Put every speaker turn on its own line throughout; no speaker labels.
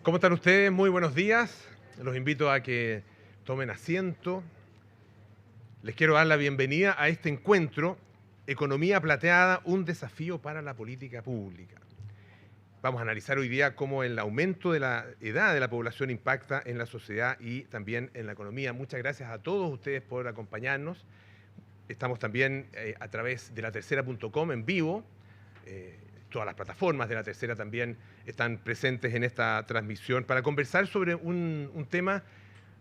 ¿Cómo están ustedes? Muy buenos días. Los invito a que tomen asiento. Les quiero dar la bienvenida a este encuentro, Economía Plateada, un desafío para la política pública. Vamos a analizar hoy día cómo el aumento de la edad de la población impacta en la sociedad y también en la economía. Muchas gracias a todos ustedes por acompañarnos. Estamos también a través de latercera.com en vivo. Todas las plataformas de La Tercera también están presentes en esta transmisión para conversar sobre un tema,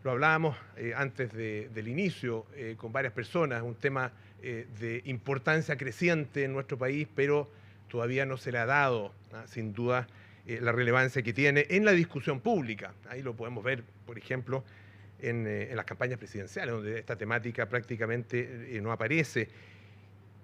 lo hablábamos antes del inicio con varias personas, un tema de importancia creciente en nuestro país, pero todavía no se le ha dado, sin duda, la relevancia que tiene en la discusión pública. Ahí lo podemos ver, por ejemplo, en las campañas presidenciales, donde esta temática prácticamente no aparece.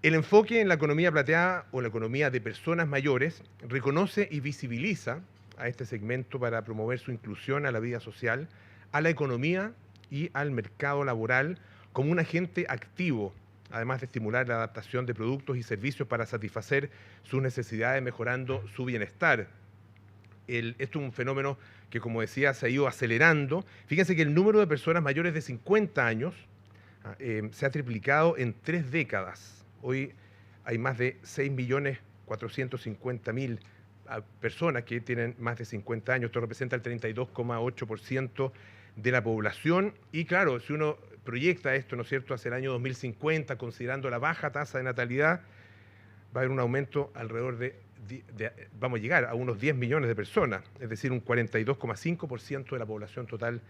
El enfoque en la economía plateada o la economía de personas mayores reconoce y visibiliza a este segmento para promover su inclusión a la vida social, a la economía y al mercado laboral como un agente activo, además de estimular la adaptación de productos y servicios para satisfacer sus necesidades, mejorando su bienestar. Esto es un fenómeno que, como decía, se ha ido acelerando. Fíjense que el número de personas mayores de 50 años se ha triplicado en 3 décadas. Hoy hay más de 6.450.000 personas que tienen más de 50 años. Esto representa el 32,8% de la población. Y claro, si uno proyecta esto, ¿no es cierto?, hacia el año 2050, considerando la baja tasa de natalidad, va a haber un aumento alrededor vamos a llegar a unos 10 millones de personas, es decir, un 42,5% de la población total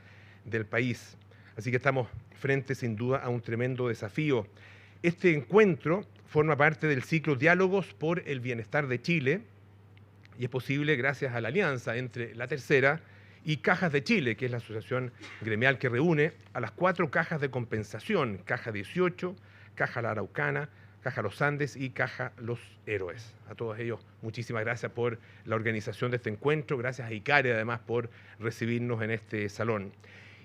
del país. Así que estamos frente, sin duda, a un tremendo desafío. Este encuentro forma parte del ciclo Diálogos por el Bienestar de Chile y es posible gracias a la alianza entre La Tercera y Cajas de Chile, que es la asociación gremial que reúne a las 4 cajas de compensación, Caja 18, Caja La Araucana, Caja Los Andes y Caja Los Héroes. A todos ellos, muchísimas gracias por la organización de este encuentro, gracias a ICARE además por recibirnos en este salón.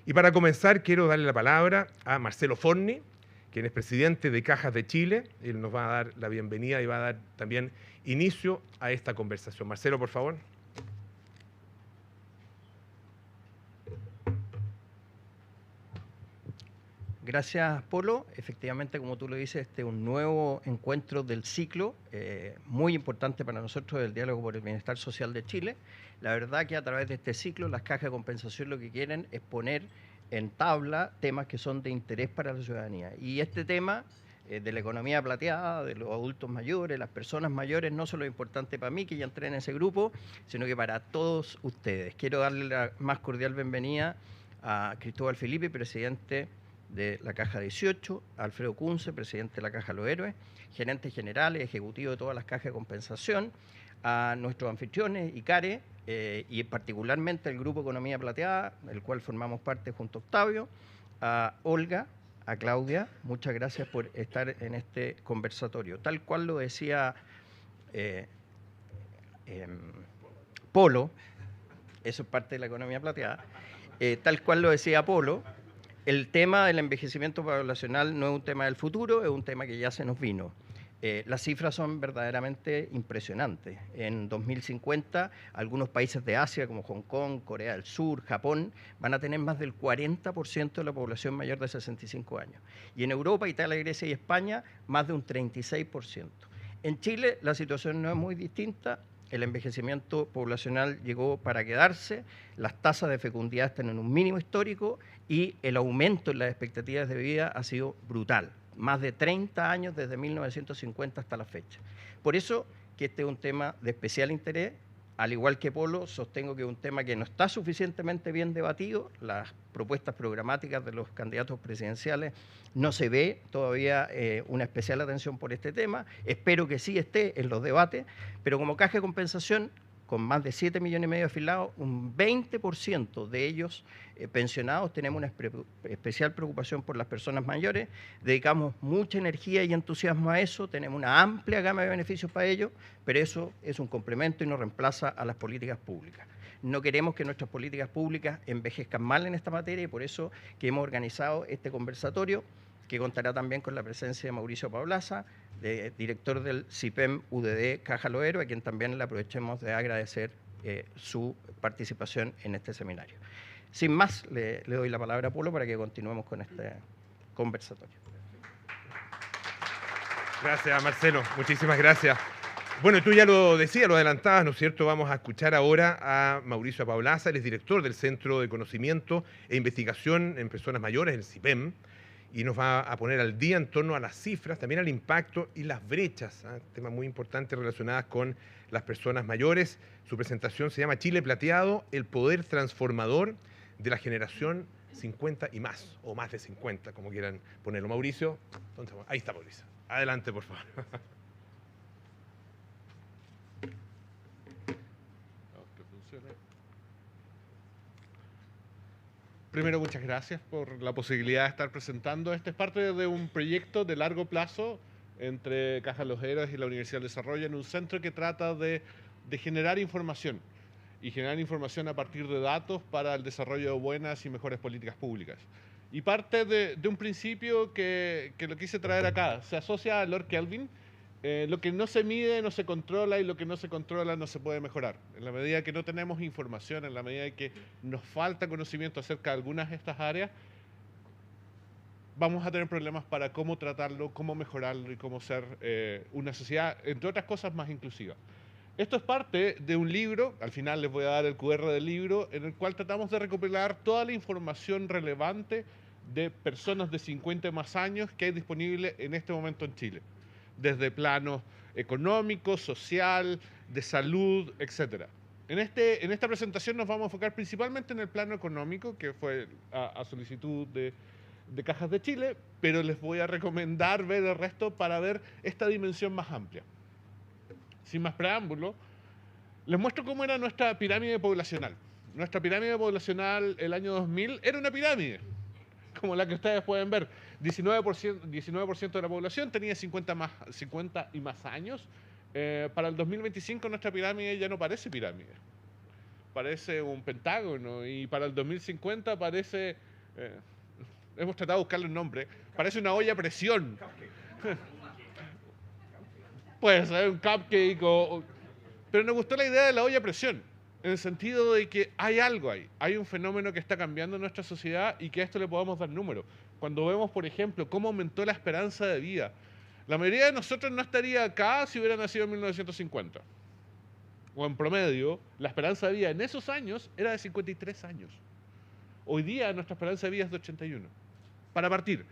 Y para comenzar, quiero darle la palabra a Marcelo Forni, quien es presidente de Cajas de Chile. Él nos va a dar la bienvenida y va a dar también inicio a esta conversación. Marcelo, por favor.
Gracias, Polo. Efectivamente, como tú lo dices, este es un nuevo encuentro del ciclo, muy importante para nosotros, el Diálogo por el Bienestar Social de Chile. La verdad que a través de este ciclo, las cajas de compensación lo que quieren es poner en tabla temas que son de interés para la ciudadanía. Y este tema de la economía plateada, de los adultos mayores, las personas mayores, no solo es importante para mí, que ya entré en ese grupo, sino que para todos ustedes. Quiero darle la más cordial bienvenida a Cristóbal Felipe, presidente de la Caja 18, a Alfredo Kunze, presidente de la Caja Los Héroes, gerentes generales, ejecutivos de todas las cajas de compensación, a nuestros anfitriones, ICARE, y particularmente el Grupo Economía Plateada, del cual formamos parte junto a Octavio, a Olga, a Claudia, muchas gracias por estar en este conversatorio. Tal cual lo decía Polo, eso es parte de la economía plateada, tal cual lo decía Polo, el tema del envejecimiento poblacional no es un tema del futuro, es un tema que ya se nos vino. Las cifras son verdaderamente impresionantes. En 2050, algunos países de Asia, como Hong Kong, Corea del Sur, Japón, van a tener más del 40% de la población mayor de 65 años. Y en Europa, Italia, Grecia y España, más de un 36%. En Chile, la situación no es muy distinta. El envejecimiento poblacional llegó para quedarse, las tasas de fecundidad están en un mínimo histórico y el aumento en las expectativas de vida ha sido brutal. Más de 30 años desde 1950 hasta la fecha. Por eso que este es un tema de especial interés. Al igual que Polo, sostengo que es un tema que no está suficientemente bien debatido. Las propuestas programáticas de los candidatos presidenciales no se ve todavía una especial atención por este tema. Espero que sí esté en los debates, pero como caja de compensación, con más de 7,5 millones de afiliados, un 20% de ellos pensionados, tenemos una especial preocupación por las personas mayores, dedicamos mucha energía y entusiasmo a eso, tenemos una amplia gama de beneficios para ello, pero eso es un complemento y no reemplaza a las políticas públicas. No queremos que nuestras políticas públicas envejezcan mal en esta materia y por eso que hemos organizado este conversatorio, que contará también con la presencia de Mauricio Pablaza, director del CIPEM UDD Caja Los Héroes, a quien también le aprovechemos de agradecer su participación en este seminario. Sin más, le doy la palabra a Polo para que continuemos con este conversatorio.
Gracias, Marcelo. Muchísimas gracias. Bueno, tú ya lo decías, lo adelantabas, ¿no es cierto? Vamos a escuchar ahora a Mauricio Apaolaza, él es director del Centro de Conocimiento e Investigación en Personas Mayores, el CIPEM, y nos va a poner al día en torno a las cifras, también al impacto y las brechas, temas muy importantes relacionados con las personas mayores. Su presentación se llama Chile Plateado, el poder transformador de la generación 50 y más, o más de 50, como quieran ponerlo. Mauricio, ¿dónde está? Ahí está Mauricio. Adelante, por favor.
Primero, muchas gracias por la posibilidad de estar presentando. Este es parte de un proyecto de largo plazo entre Caja Los Héroes y la Universidad del Desarrollo en un centro que trata de generar información y generar información a partir de datos para el desarrollo de buenas y mejores políticas públicas. Y parte de un principio que lo quise traer acá. Se asocia a Lord Kelvin. Lo que no se mide no se controla y lo que no se controla no se puede mejorar. En la medida que no tenemos información, en la medida que nos falta conocimiento acerca de algunas de estas áreas, vamos a tener problemas para cómo tratarlo, cómo mejorarlo y cómo ser una sociedad, entre otras cosas, más inclusiva. Esto es parte de un libro, al final les voy a dar el QR del libro, en el cual tratamos de recopilar toda la información relevante de personas de 50 y más años que hay disponible en este momento en Chile, desde plano económico, social, de salud, etc. En esta presentación nos vamos a enfocar principalmente en el plano económico, que fue a solicitud de Cajas de Chile, pero les voy a recomendar ver el resto para ver esta dimensión más amplia. Sin más preámbulo, les muestro cómo era nuestra pirámide poblacional. Nuestra pirámide poblacional el año 2000 era una pirámide, como la que ustedes pueden ver. 19% de la población tenía 50 y más años. Para el 2025 nuestra pirámide ya no parece pirámide, parece un pentágono, y para el 2050 parece, hemos tratado de buscarle un nombre, parece una olla a presión. Puede ser un cupcake, pero nos gustó la idea de la olla a presión, en el sentido de que hay algo ahí, hay un fenómeno que está cambiando en nuestra sociedad y que a esto le podemos dar número. Cuando vemos, por ejemplo, cómo aumentó la esperanza de vida, la mayoría de nosotros no estaría acá si hubiera nacido en 1950. O en promedio, la esperanza de vida en esos años era de 53 años. Hoy día nuestra esperanza de vida es de 81. Para partir,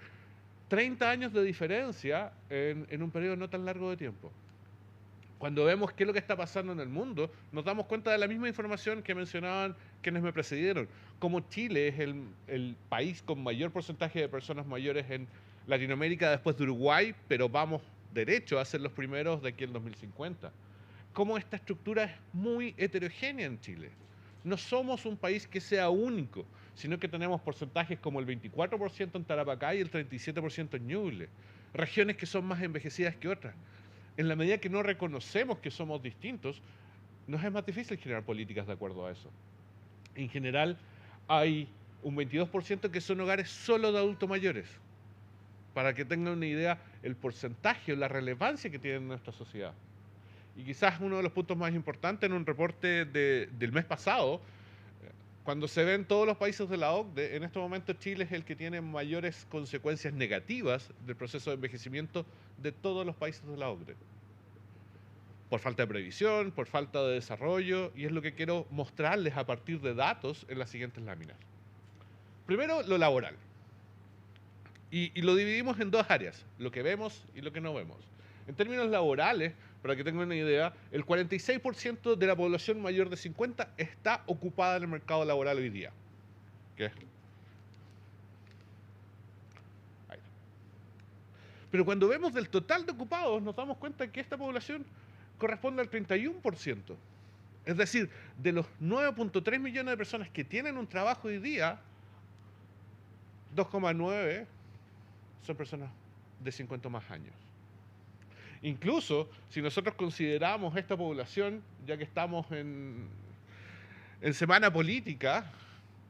30 años de diferencia en un periodo no tan largo de tiempo. Cuando vemos qué es lo que está pasando en el mundo, nos damos cuenta de la misma información que mencionaban quienes me precedieron. Como Chile es el país con mayor porcentaje de personas mayores en Latinoamérica después de Uruguay, pero vamos derecho a ser los primeros de aquí en 2050. Cómo esta estructura es muy heterogénea en Chile. No somos un país que sea único, sino que tenemos porcentajes como el 24% en Tarapacá y el 37% en Ñuble. Regiones que son más envejecidas que otras. En la medida que no reconocemos que somos distintos, nos es más difícil generar políticas de acuerdo a eso. En general, hay un 22% que son hogares solo de adultos mayores. Para que tengan una idea, el porcentaje o la relevancia que tiene en nuestra sociedad. Y quizás uno de los puntos más importantes en un reporte del mes pasado, cuando se ven todos los países de la OCDE, en este momento Chile es el que tiene mayores consecuencias negativas del proceso de envejecimiento de todos los países de la OCDE. Por falta de previsión, por falta de desarrollo, y es lo que quiero mostrarles a partir de datos en las siguientes láminas. Primero, lo laboral. Y lo dividimos en dos áreas, lo que vemos y lo que no vemos. En términos laborales, para que tengan una idea, el 46% de la población mayor de 50 está ocupada en el mercado laboral hoy día. ¿Qué? Ahí. Pero cuando vemos del total de ocupados, nos damos cuenta que esta población corresponde al 31%. Es decir, de los 9.3 millones de personas que tienen un trabajo hoy día, 2,9 son personas de 50 más años. Incluso, si nosotros consideramos esta población, ya que estamos en semana política,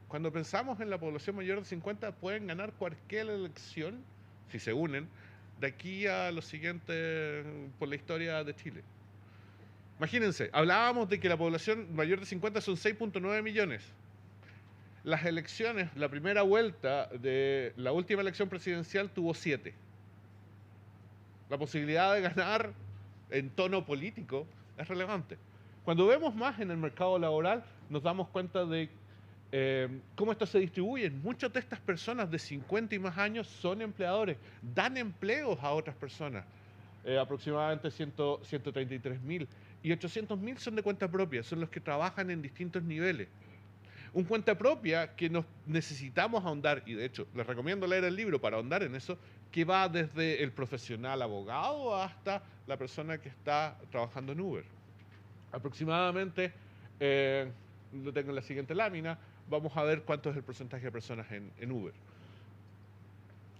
cuando pensamos en la población mayor de 50, pueden ganar cualquier elección, si se unen, de aquí a lo siguiente por la historia de Chile. Imagínense, hablábamos de que la población mayor de 50 son 6.9 millones. Las elecciones, la primera vuelta de la última elección presidencial tuvo 7. La posibilidad de ganar en tono político es relevante. Cuando vemos más en el mercado laboral, nos damos cuenta de cómo esto se distribuye. Muchas de estas personas de 50 y más años son empleadores, dan empleos a otras personas, aproximadamente 133.000. Y 800.000 son de cuenta propia, son los que trabajan en distintos niveles. Un cuenta propia que nos necesitamos ahondar, y de hecho les recomiendo leer el libro para ahondar en eso, que va desde el profesional abogado hasta la persona que está trabajando en Uber. Aproximadamente, lo tengo en la siguiente lámina, vamos a ver cuánto es el porcentaje de personas en Uber.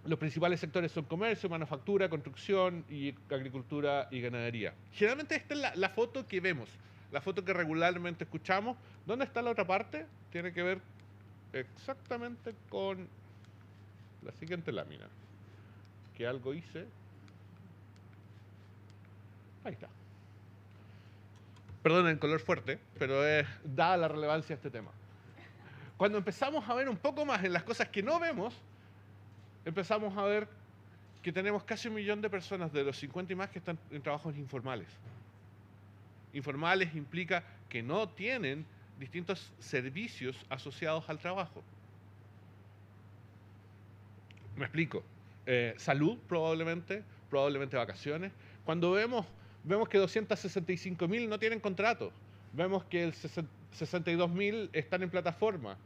Los principales sectores son comercio, manufactura, construcción y agricultura y ganadería. Generalmente esta es la foto que vemos, la foto que regularmente escuchamos. ¿Dónde está la otra parte? Tiene que ver exactamente con la siguiente lámina. Que algo hice. Ahí está. Perdón el color fuerte, pero da la relevancia a este tema. Cuando empezamos a ver un poco más en las cosas que no vemos, empezamos a ver que tenemos casi 1 millón de personas de los 50 y más que están en trabajos informales. Informales implica que no tienen distintos servicios asociados al trabajo. Me explico. Salud, probablemente vacaciones. Cuando vemos que 265.000 no tienen contrato. Vemos que 62.000 están en plataforma.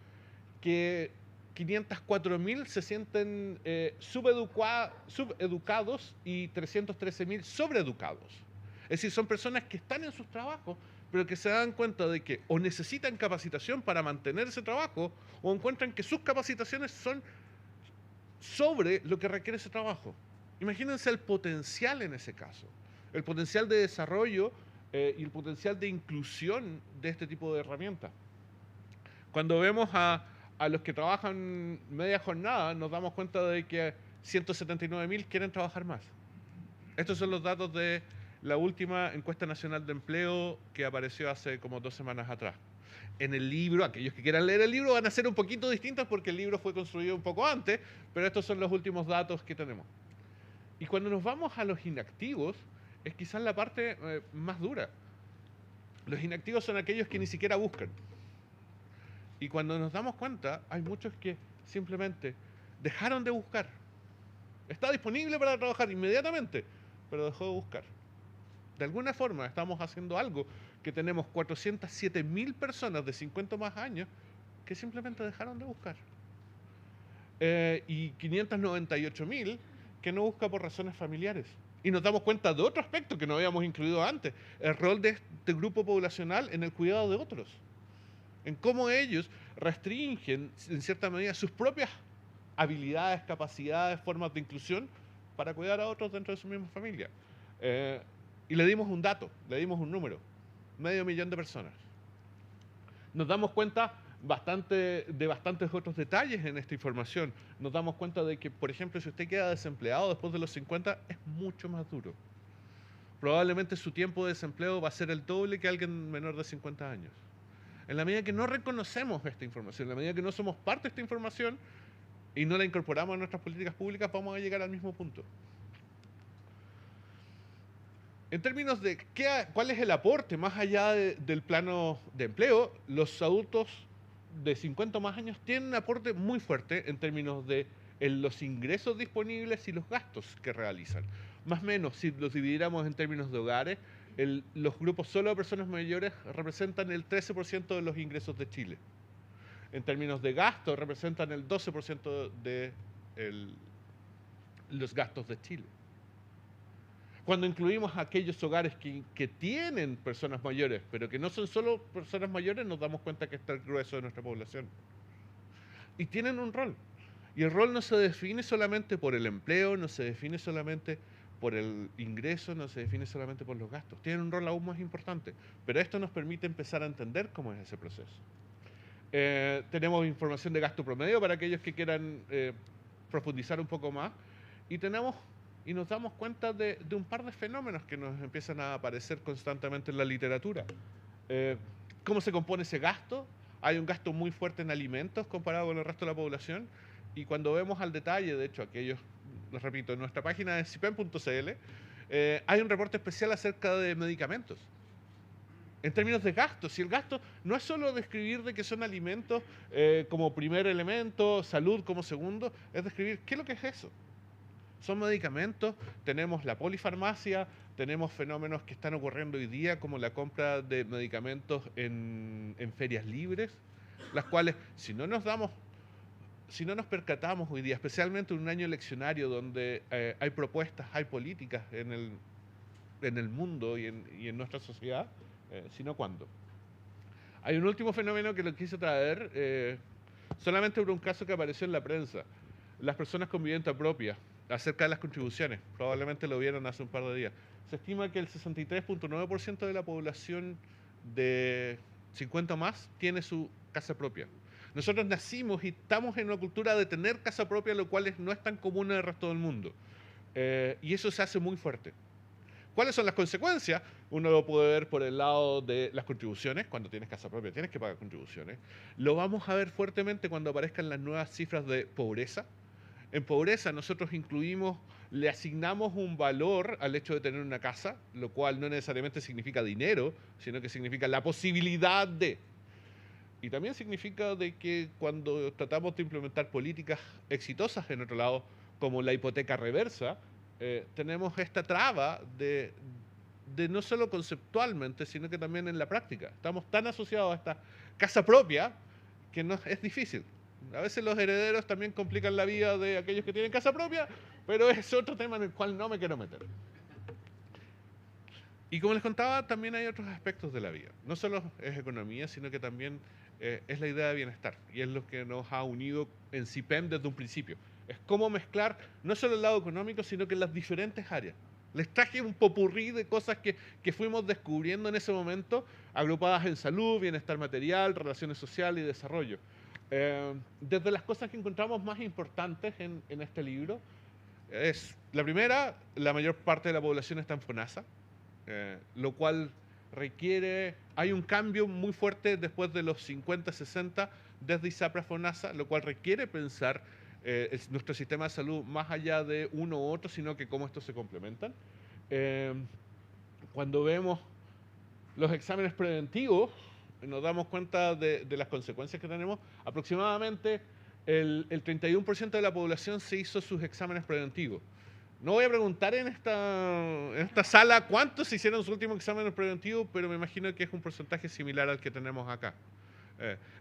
Que 504.000 se sienten subeducados y 313.000 sobreeducados. Es decir, son personas que están en sus trabajos, pero que se dan cuenta de que o necesitan capacitación para mantener ese trabajo, o encuentran que sus capacitaciones son sobre lo que requiere ese trabajo. Imagínense el potencial en ese caso, el potencial de desarrollo y el potencial de inclusión de este tipo de herramientas. Cuando vemos a los que trabajan media jornada, nos damos cuenta de que 179.000 quieren trabajar más. Estos son los datos de la última encuesta nacional de empleo que apareció hace como 2 semanas atrás. En el libro, aquellos que quieran leer el libro van a ser un poquito distintos porque el libro fue construido un poco antes, pero estos son los últimos datos que tenemos. Y cuando nos vamos a los inactivos, es quizás la parte más dura. Los inactivos son aquellos que ni siquiera buscan. Y cuando nos damos cuenta, hay muchos que simplemente dejaron de buscar. Está disponible para trabajar inmediatamente, pero dejó de buscar. De alguna forma estamos haciendo algo que tenemos 407.000 personas de 50 o más años que simplemente dejaron de buscar. Y 598.000 que no busca por razones familiares. Y nos damos cuenta de otro aspecto que no habíamos incluido antes, el rol de este grupo poblacional en el cuidado de otros. En cómo ellos restringen, en cierta medida, sus propias habilidades, capacidades, formas de inclusión para cuidar a otros dentro de su misma familia. Y le dimos un dato, le dimos un número, 500.000 de personas. Nos damos cuenta de bastantes otros detalles en esta información. Nos damos cuenta de que, por ejemplo, si usted queda desempleado después de los 50, es mucho más duro. Probablemente su tiempo de desempleo va a ser el doble que alguien menor de 50 años. En la medida que no reconocemos esta información, en la medida que no somos parte de esta información y no la incorporamos en nuestras políticas públicas, vamos a llegar al mismo punto. En términos de cuál es el aporte más allá del plano de empleo, los adultos de 50 o más años tienen un aporte muy fuerte en términos de los ingresos disponibles y los gastos que realizan. Más o menos, si los dividiéramos en términos de hogares, los grupos solo de personas mayores representan el 13% de los ingresos de Chile. En términos de gastos, representan el 12% de los gastos de Chile. Cuando incluimos aquellos hogares que tienen personas mayores, pero que no son solo personas mayores, nos damos cuenta que está el grueso de nuestra población. Y tienen un rol. Y el rol no se define solamente por el empleo, no se define solamente por el ingreso, no se define solamente por los gastos. Tienen un rol aún más importante. Pero esto nos permite empezar a entender cómo es ese proceso. Tenemos información de gasto promedio para aquellos que quieran profundizar un poco más. Y tenemos y nos damos cuenta de un par de fenómenos que nos empiezan a aparecer constantemente en la literatura. Eh, ¿Cómo se compone ese gasto? Hay un gasto muy fuerte en alimentos comparado con el resto de la población, y cuando vemos al detalle, de hecho, aquellos, les repito, en nuestra página de cipem.cl, hay un reporte especial acerca de medicamentos. En términos de gastos, si el gasto no es solo describir de que son alimentos como primer elemento, salud como segundo, es describir qué es lo que es eso. Son medicamentos, tenemos la polifarmacia, tenemos fenómenos que están ocurriendo hoy día como la compra de medicamentos en ferias libres, las cuales si no nos percatamos hoy día, especialmente en un año eleccionario donde hay propuestas, hay políticas en el mundo y en nuestra sociedad, sino cuándo. Hay un último fenómeno que lo quise traer, solamente por un caso que apareció en la prensa. Las personas con vivienda propia, acerca de las contribuciones, probablemente lo vieron hace un par de días. Se estima que el 63.9% de la población de 50 o más tiene su casa propia. Nosotros nacimos y estamos en una cultura de tener casa propia, lo cual no es tan común en el resto del mundo. Y eso se hace muy fuerte. ¿Cuáles son las consecuencias? Uno lo puede ver por el lado de las contribuciones. Cuando tienes casa propia tienes que pagar contribuciones. Lo vamos a ver fuertemente cuando aparezcan las nuevas cifras de pobreza. En pobreza nosotros le asignamos un valor al hecho de tener una casa, lo cual no necesariamente significa dinero, sino que significa la posibilidad de. Y también significa de que cuando tratamos de implementar políticas exitosas en otro lado, como la hipoteca reversa, tenemos esta traba de no solo conceptualmente, sino que también en la práctica. Estamos tan asociados a esta casa propia que es difícil. A veces los herederos también complican la vida de aquellos que tienen casa propia, pero es otro tema en el cual no me quiero meter. Y como les contaba, también hay otros aspectos de la vida. No solo es economía, sino que también es la idea de bienestar. Y es lo que nos ha unido en CIPEM desde un principio. Es cómo mezclar no solo el lado económico, sino que las diferentes áreas. Les traje un popurrí de cosas que fuimos descubriendo en ese momento, agrupadas en salud, bienestar material, relaciones sociales y desarrollo. Desde las cosas que encontramos más importantes en este libro, es la primera, la mayor parte de la población está en FONASA, lo cual hay un cambio muy fuerte después de los 50, 60, desde ISAPRE a FONASA, lo cual requiere pensar nuestro sistema de salud más allá de uno u otro, sino que cómo estos se complementan. Cuando vemos los exámenes preventivos, nos damos cuenta de las consecuencias que tenemos. Aproximadamente el 31% de la población se hizo sus exámenes preventivos. No voy a preguntar en esta sala cuántos se hicieron sus últimos exámenes preventivos, pero me imagino que es un porcentaje similar al que tenemos acá.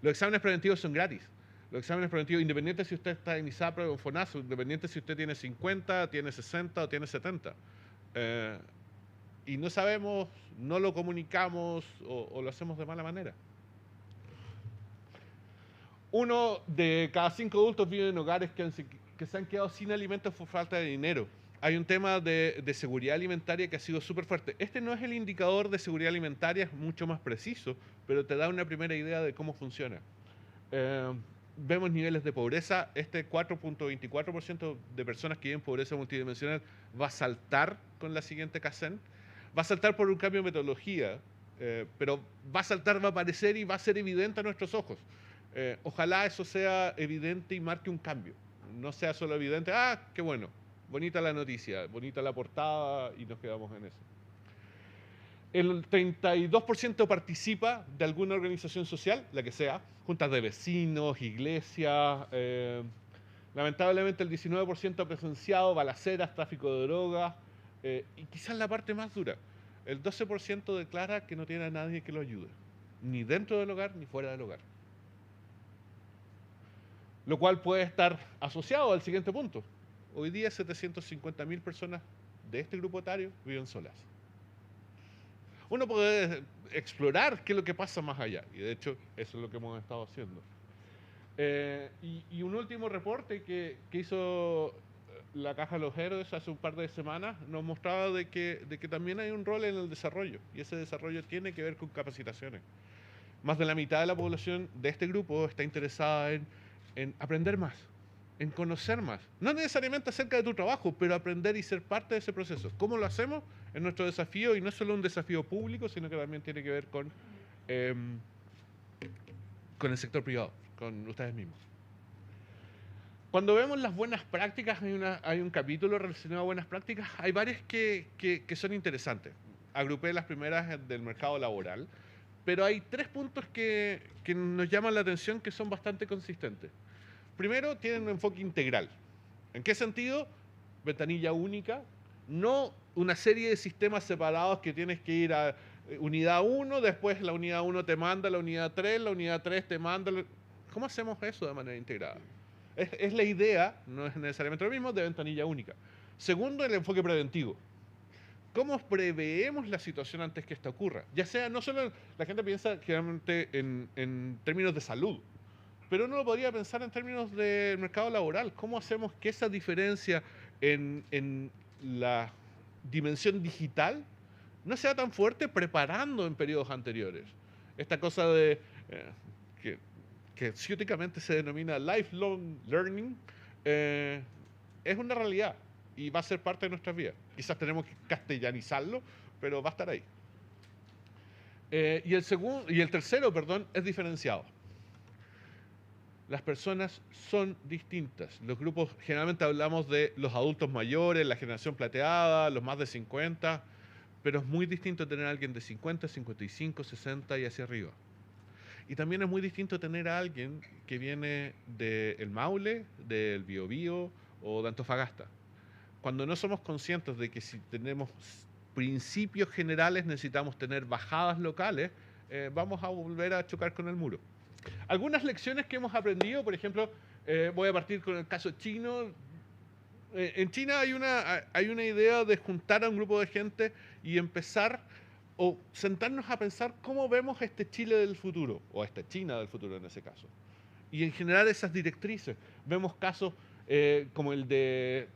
Los exámenes preventivos son gratis. Los exámenes preventivos, independiente si usted está en ISAPRE o en FONASA, independiente si usted tiene 50, tiene 60 o tiene 70. Y no sabemos, no lo comunicamos o lo hacemos de mala manera. 1 de cada 5 adultos vive en hogares que se han quedado sin alimentos por falta de dinero. Hay un tema de seguridad alimentaria que ha sido súper fuerte. Este no es el indicador de seguridad alimentaria, es mucho más preciso, pero te da una primera idea de cómo funciona. Vemos niveles de pobreza. Este 4.24% de personas que viven en pobreza multidimensional va a saltar con la siguiente CACEN. Va a saltar por un cambio de metodología, pero va a aparecer y va a ser evidente a nuestros ojos. Ojalá eso sea evidente y marque un cambio. No sea solo evidente, qué bueno, bonita la noticia, bonita la portada y nos quedamos en eso. El 32% participa de alguna organización social, la que sea, juntas de vecinos, iglesias. Lamentablemente el 19% ha presenciado balaceras, tráfico de drogas y quizás la parte más dura. El 12% declara que no tiene a nadie que lo ayude, ni dentro del hogar ni fuera del hogar. Lo cual puede estar asociado al siguiente punto. Hoy día 750.000 personas de este grupo etario viven solas. Uno puede explorar qué es lo que pasa más allá, y de hecho eso es lo que hemos estado haciendo. Y un último reporte que hizo la Caja de los Héroes hace un par de semanas nos mostraba de que también hay un rol en el desarrollo, y ese desarrollo tiene que ver con capacitaciones. Más de la mitad de la población de este grupo está interesada en aprender más, en conocer más. No necesariamente acerca de tu trabajo, pero aprender y ser parte de ese proceso. ¿Cómo lo hacemos? Es nuestro desafío, y no es solo un desafío público, sino que también tiene que ver con el sector privado, con ustedes mismos. Cuando vemos las buenas prácticas, hay un capítulo relacionado a buenas prácticas, hay varias que son interesantes. Agrupé las primeras del mercado laboral, pero hay 3 puntos que nos llaman la atención, que son bastante consistentes. Primero, tienen un enfoque integral. ¿En qué sentido? Ventanilla única, no una serie de sistemas separados que tienes que ir a unidad 1, después la unidad 1 te manda a la unidad 3, la unidad 3 te manda... ¿Cómo hacemos eso de manera integrada? Es la idea, no es necesariamente lo mismo, de ventanilla única. Segundo, el enfoque preventivo. ¿Cómo preveemos la situación antes que esta ocurra? Ya sea, no solo la gente piensa generalmente en términos de salud, pero uno lo podría pensar en términos del mercado laboral. ¿Cómo hacemos que esa diferencia en la dimensión digital no sea tan fuerte, preparando en periodos anteriores? Esta cosa de que científicamente se denomina lifelong learning, es una realidad y va a ser parte de nuestras vidas. Quizás tenemos que castellanizarlo, pero va a estar ahí. Y el tercero, es diferenciado. Las personas son distintas. Los grupos, generalmente hablamos de los adultos mayores, la generación plateada, los más de 50, pero es muy distinto tener a alguien de 50, 55, 60 y hacia arriba. Y también es muy distinto tener a alguien que viene del Maule, del Biobío o de Antofagasta. Cuando no somos conscientes de que si tenemos principios generales necesitamos tener bajadas locales, vamos a volver a chocar con el muro. Algunas lecciones que hemos aprendido, por ejemplo, voy a partir con el caso chino. En China hay una idea de juntar a un grupo de gente y empezar o sentarnos a pensar cómo vemos este Chile del futuro, o esta China del futuro en ese caso. Y en general esas directrices. Vemos casos como el de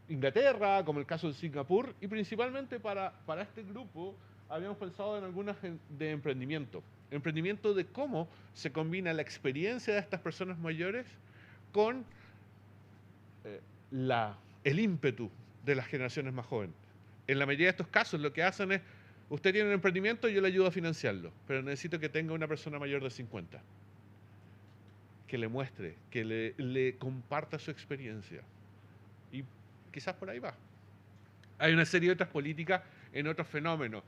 Inglaterra, como el caso de Singapur, y principalmente para este grupo habíamos pensado en algunas de emprendimiento. Emprendimiento de cómo se combina la experiencia de estas personas mayores con el ímpetu de las generaciones más jóvenes. En la mayoría de estos casos lo que hacen es, usted tiene un emprendimiento y yo le ayudo a financiarlo, pero necesito que tenga una persona mayor de 50, que le muestre, que le comparta su experiencia. Y quizás por ahí va. Hay una serie de otras políticas en otros fenómenos,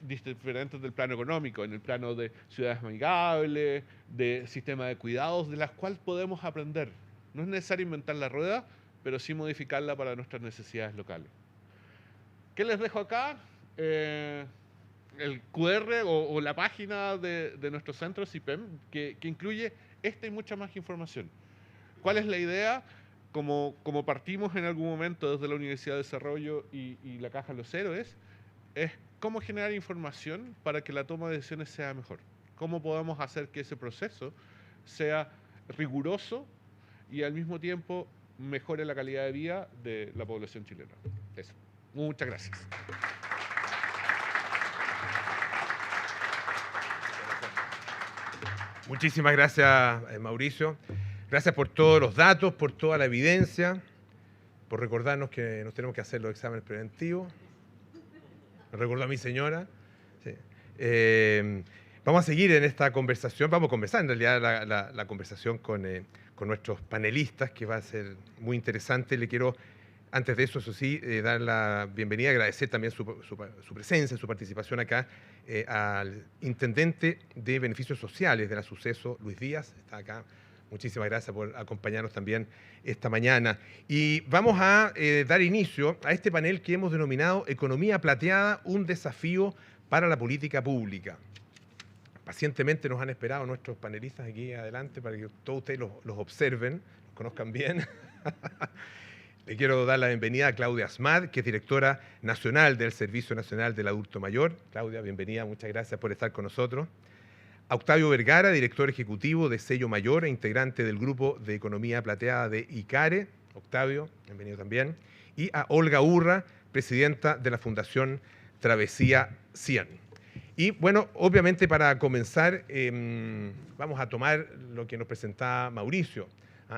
diferentes del plano económico, en el plano de ciudades amigables, de sistema de cuidados, de las cuales podemos aprender. No es necesario inventar la rueda, pero sí modificarla para nuestras necesidades locales. ¿Qué les dejo acá? El QR o la página de nuestro centro CIPEM, que incluye esta y mucha más información. ¿Cuál es la idea? Como partimos en algún momento desde la Universidad de Desarrollo y la Caja Los Héroes, es cómo generar información para que la toma de decisiones sea mejor. Cómo podemos hacer que ese proceso sea riguroso y al mismo tiempo mejore la calidad de vida de la población chilena. Eso. Muchas gracias.
Muchísimas gracias, Mauricio. Gracias por todos los datos, por toda la evidencia, por recordarnos que nos tenemos que hacer los exámenes preventivos. Me recordó a mi señora. Sí. Vamos a seguir en esta conversación, vamos a conversar en realidad la conversación con nuestros panelistas, que va a ser muy interesante. Le quiero, antes de eso sí, dar la bienvenida, agradecer también su presencia, su participación acá, al intendente de Beneficios Sociales de la Suceso, Luis Díaz, está acá. Muchísimas gracias por acompañarnos también esta mañana. Y vamos a dar inicio a este panel que hemos denominado Economía Plateada, un desafío para la política pública. Pacientemente nos han esperado nuestros panelistas aquí adelante para que todos ustedes los observen, los conozcan bien. Le quiero dar la bienvenida a Claudia Asmad, que es directora nacional del Servicio Nacional del Adulto Mayor. Claudia, bienvenida, muchas gracias por estar con nosotros. A Octavio Vergara, director ejecutivo de Sello Mayor e integrante del Grupo de Economía Plateada de ICARE. Octavio, bienvenido también. Y a Olga Urra, presidenta de la Fundación Travesía 100. Y bueno, obviamente para comenzar, vamos a tomar lo que nos presentaba Mauricio,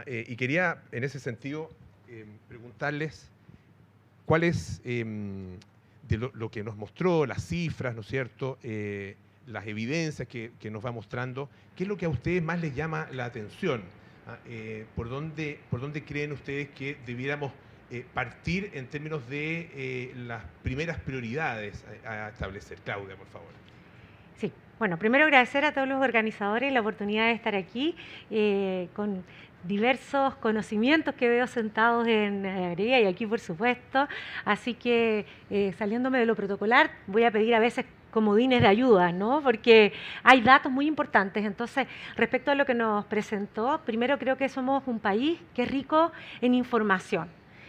Y quería, en ese sentido, preguntarles cuál es, de lo que nos mostró, las cifras, ¿no es cierto?, las evidencias que nos va mostrando, ¿qué es lo que a ustedes más les llama la atención? ¿Por dónde creen ustedes que debiéramos partir en términos de las primeras prioridades a establecer? Claudia, por favor.
Sí, bueno, primero agradecer a todos los organizadores la oportunidad de estar aquí con diversos conocimientos que veo sentados en la galería y aquí, por supuesto. Así que, saliéndome de lo protocolar, voy a pedir a veces comodines de ayuda, ¿no? Porque hay datos muy importantes. Entonces, respecto a lo que nos presentó, primero creo que somos un país que es rico en información.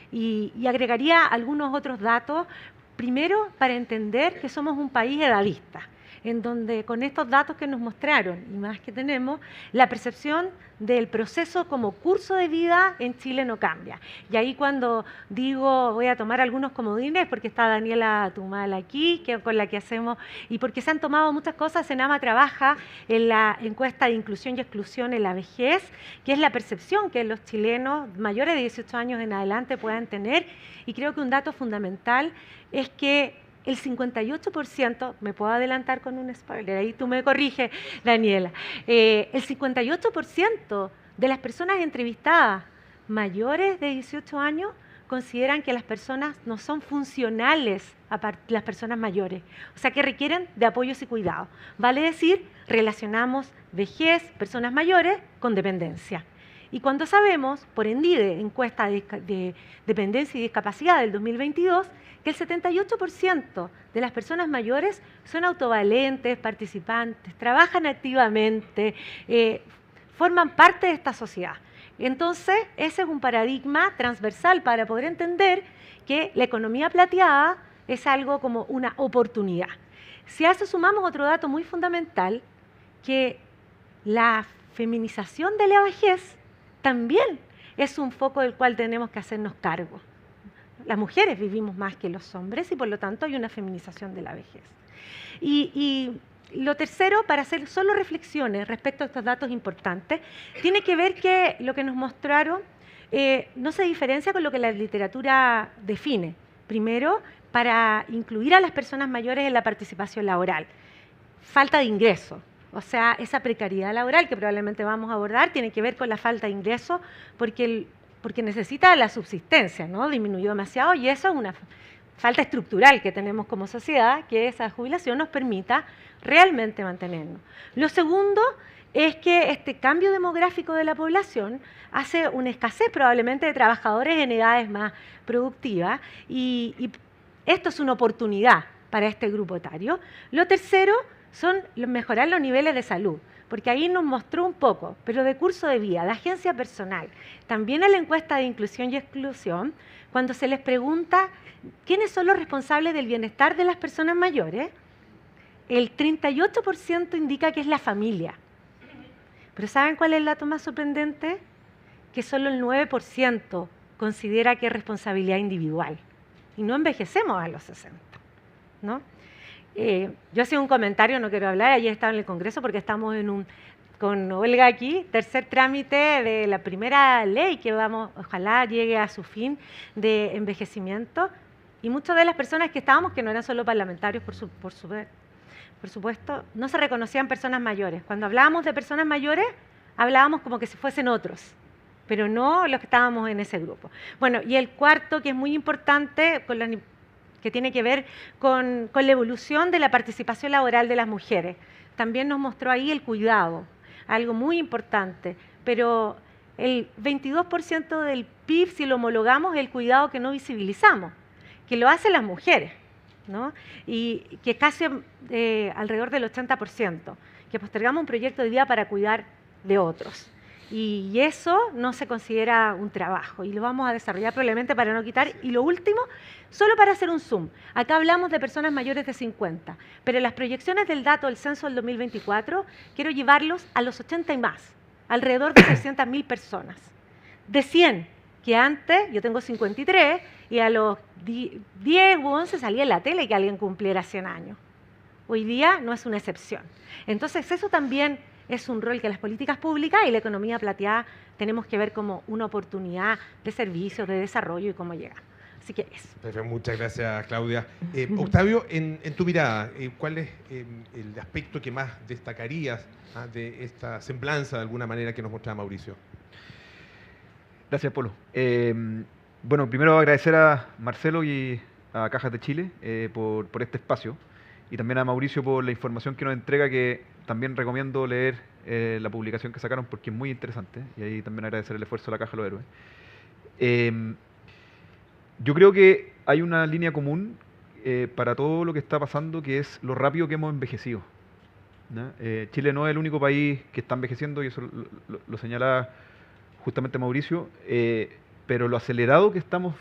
Y agregaría algunos otros datos, primero para entender que somos un país edadista, en donde con estos datos que nos mostraron y más que tenemos, la percepción del proceso como curso de vida en Chile no cambia. Y ahí cuando digo voy a tomar algunos comodines, porque está Daniela Tumal aquí, con la que hacemos, y porque se han tomado muchas cosas. Senama trabaja en la encuesta de inclusión y exclusión en la vejez, que es la percepción que los chilenos mayores de 18 años en adelante puedan tener, y creo que un dato fundamental es que el 58%, me puedo adelantar con un spoiler, ahí tú me corriges, Daniela, el 58% de las personas entrevistadas mayores de 18 años consideran que las personas no son funcionales a las personas mayores, o sea que requieren de apoyos y cuidados. Vale decir, relacionamos vejez, personas mayores, con dependencia. Y cuando sabemos, por ENDIDE, encuesta de dependencia y discapacidad del 2022, que el 78% de las personas mayores son autovalentes, participantes, trabajan activamente, forman parte de esta sociedad. Entonces, ese es un paradigma transversal para poder entender que la economía plateada es algo como una oportunidad. Si a eso sumamos otro dato muy fundamental, que la feminización de la vejez también es un foco del cual tenemos que hacernos cargo. Las mujeres vivimos más que los hombres y por lo tanto hay una feminización de la vejez. Y lo tercero, para hacer solo reflexiones respecto a estos datos importantes, tiene que ver que lo que nos mostraron no se diferencia con lo que la literatura define. Primero, para incluir a las personas mayores en la participación laboral. Falta de ingreso. O sea, esa precariedad laboral que probablemente vamos a abordar tiene que ver con la falta de ingreso porque necesita la subsistencia, ¿no? Disminuyó demasiado y eso es una falta estructural que tenemos como sociedad, que esa jubilación nos permita realmente mantenernos. Lo segundo es que este cambio demográfico de la población hace una escasez probablemente de trabajadores en edades más productivas y esto es una oportunidad para este grupo etario. Lo tercero son mejorar los niveles de salud, porque ahí nos mostró un poco, pero de curso de vida, de agencia personal. También en la encuesta de inclusión y exclusión, cuando se les pregunta quiénes son los responsables del bienestar de las personas mayores, el 38% indica que es la familia. Pero ¿saben cuál es el dato más sorprendente? Que solo el 9% considera que es responsabilidad individual. Y no envejecemos a los 60, ¿no? Yo hacía un comentario, no quiero hablar, ayer estaba en el Congreso porque estamos con Olga aquí, tercer trámite de la primera ley que ojalá llegue a su fin de envejecimiento. Y muchas de las personas que estábamos, que no eran solo parlamentarios, por supuesto, no se reconocían personas mayores. Cuando hablábamos de personas mayores, hablábamos como que si fuesen otros, pero no los que estábamos en ese grupo. Bueno, y el cuarto, que es muy importante, que tiene que ver con la evolución de la participación laboral de las mujeres. También nos mostró ahí el cuidado, algo muy importante, pero el 22% del PIB, si lo homologamos, es el cuidado que no visibilizamos, que lo hacen las mujeres, ¿no? Y que casi alrededor del 80%, que postergamos un proyecto de vida para cuidar de otros. Y eso no se considera un trabajo y lo vamos a desarrollar probablemente para no quitar. Y lo último, solo para hacer un zoom, acá hablamos de personas mayores de 50, pero en las proyecciones del dato del censo del 2024 quiero llevarlos a los 80 y más, alrededor de 600.000 personas. De 100, que antes, yo tengo 53, y a los 10 u 11 salía en la tele que alguien cumpliera 100 años. Hoy día no es una excepción. Entonces eso también es un rol que las políticas públicas y la economía plateada tenemos que ver como una oportunidad de servicios, de desarrollo y cómo llegar. Así que eso.
Perfecto, muchas gracias, Claudia. Octavio, en tu mirada, ¿cuál es el aspecto que más destacarías de esta semblanza, de alguna manera, que nos mostraba Mauricio?
Gracias, Polo. Bueno, primero agradecer a Marcelo y a Cajas de Chile por este espacio, y también a Mauricio por la información que nos entrega, que también recomiendo leer la publicación que sacaron porque es muy interesante, y ahí también agradecer el esfuerzo de la Caja de los Héroes. Yo creo que hay una línea común para todo lo que está pasando, que es lo rápido que hemos envejecido, ¿no? Chile no es el único país que está envejeciendo, y eso lo señala justamente Mauricio, pero lo acelerado que estamos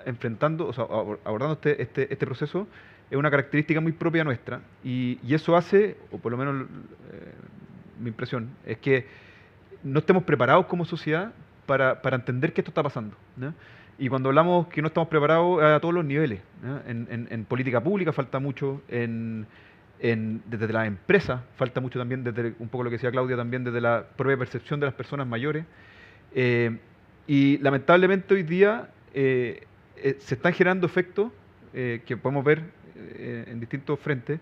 enfrentando, o sea, abordando este proceso, es una característica muy propia nuestra, y eso hace, o por lo menos mi impresión, es que no estemos preparados como sociedad para entender que esto está pasando, ¿no? Y cuando hablamos que no estamos preparados a todos los niveles, ¿no? En política pública falta mucho, desde las empresas falta mucho también, desde un poco lo que decía Claudia también, desde la propia percepción de las personas mayores. Y lamentablemente hoy día se están generando efectos que podemos ver en distintos frentes,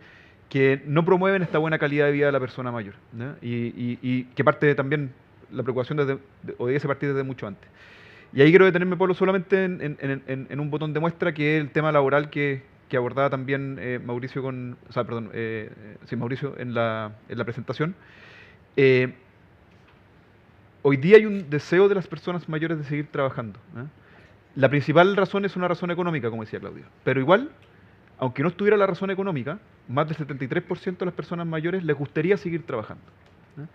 que no promueven esta buena calidad de vida de la persona mayor, ¿no? Y que parte también la preocupación o debiese partir desde mucho antes. Y ahí quiero detenerme, Pablo, solamente en un botón de muestra, que es el tema laboral que abordaba también Mauricio Mauricio en la presentación. Hoy día hay un deseo de las personas mayores de seguir trabajando, ¿eh? La principal razón es una razón económica, como decía Claudia, pero igual, aunque no estuviera la razón económica, más del 73% de las personas mayores les gustaría seguir trabajando, ¿eh?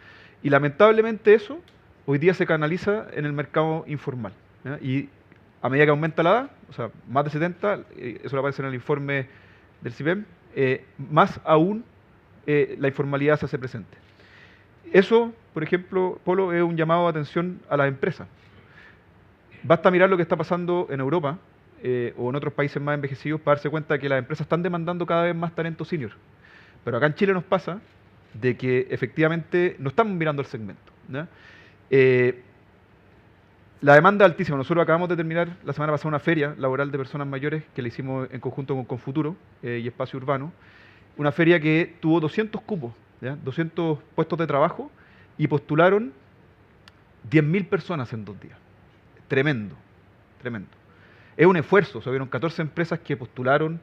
Y lamentablemente eso hoy día se canaliza en el mercado informal, ¿eh? Y a medida que aumenta la edad, o sea, más de 70, eso lo aparece en el informe del CIPEM, más aún la informalidad se hace presente. Eso, por ejemplo, Polo, es un llamado de atención a las empresas. Basta mirar lo que está pasando en Europa o en otros países más envejecidos para darse cuenta de que las empresas están demandando cada vez más talento senior. Pero acá en Chile nos pasa de que efectivamente no estamos mirando el segmento, ¿no? La demanda es altísima. Nosotros acabamos de terminar la semana pasada una feria laboral de personas mayores que la hicimos en conjunto con Confuturo y Espacio Urbano. Una feria que tuvo 200 cupos, ¿ya? 200 puestos de trabajo, y postularon 10.000 personas en 2 días. Tremendo, tremendo. Es un esfuerzo, o sea, hubieron 14 empresas que postularon,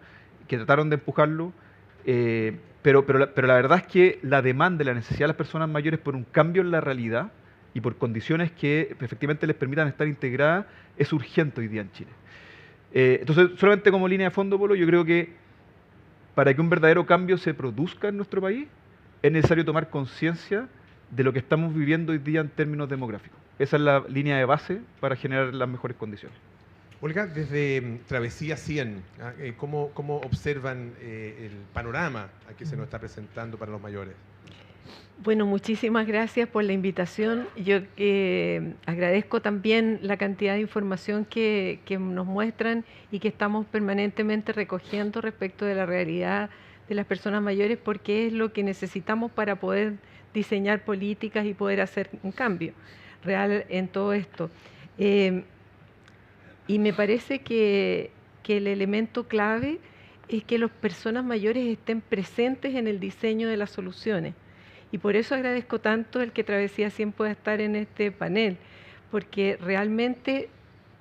que trataron de empujarlo, pero la verdad es que la demanda y la necesidad de las personas mayores por un cambio en la realidad y por condiciones que efectivamente les permitan estar integradas es urgente hoy día en Chile. Entonces, solamente como línea de fondo, Polo, yo creo que para que un verdadero cambio se produzca en nuestro país, es necesario tomar conciencia de lo que estamos viviendo hoy día en términos demográficos. Esa es la línea de base para generar las mejores condiciones.
Olga, desde Travesía 100, ¿cómo observan el panorama que se nos está presentando para los mayores?
Bueno, muchísimas gracias por la invitación. Yo agradezco también la cantidad de información que nos muestran y que estamos permanentemente recogiendo respecto de la realidad de las personas mayores, porque es lo que necesitamos para poder diseñar políticas y poder hacer un cambio real en todo esto. Y me parece que el elemento clave es que las personas mayores estén presentes en el diseño de las soluciones. Y por eso agradezco tanto el que Travesía 100 pueda estar en este panel, porque realmente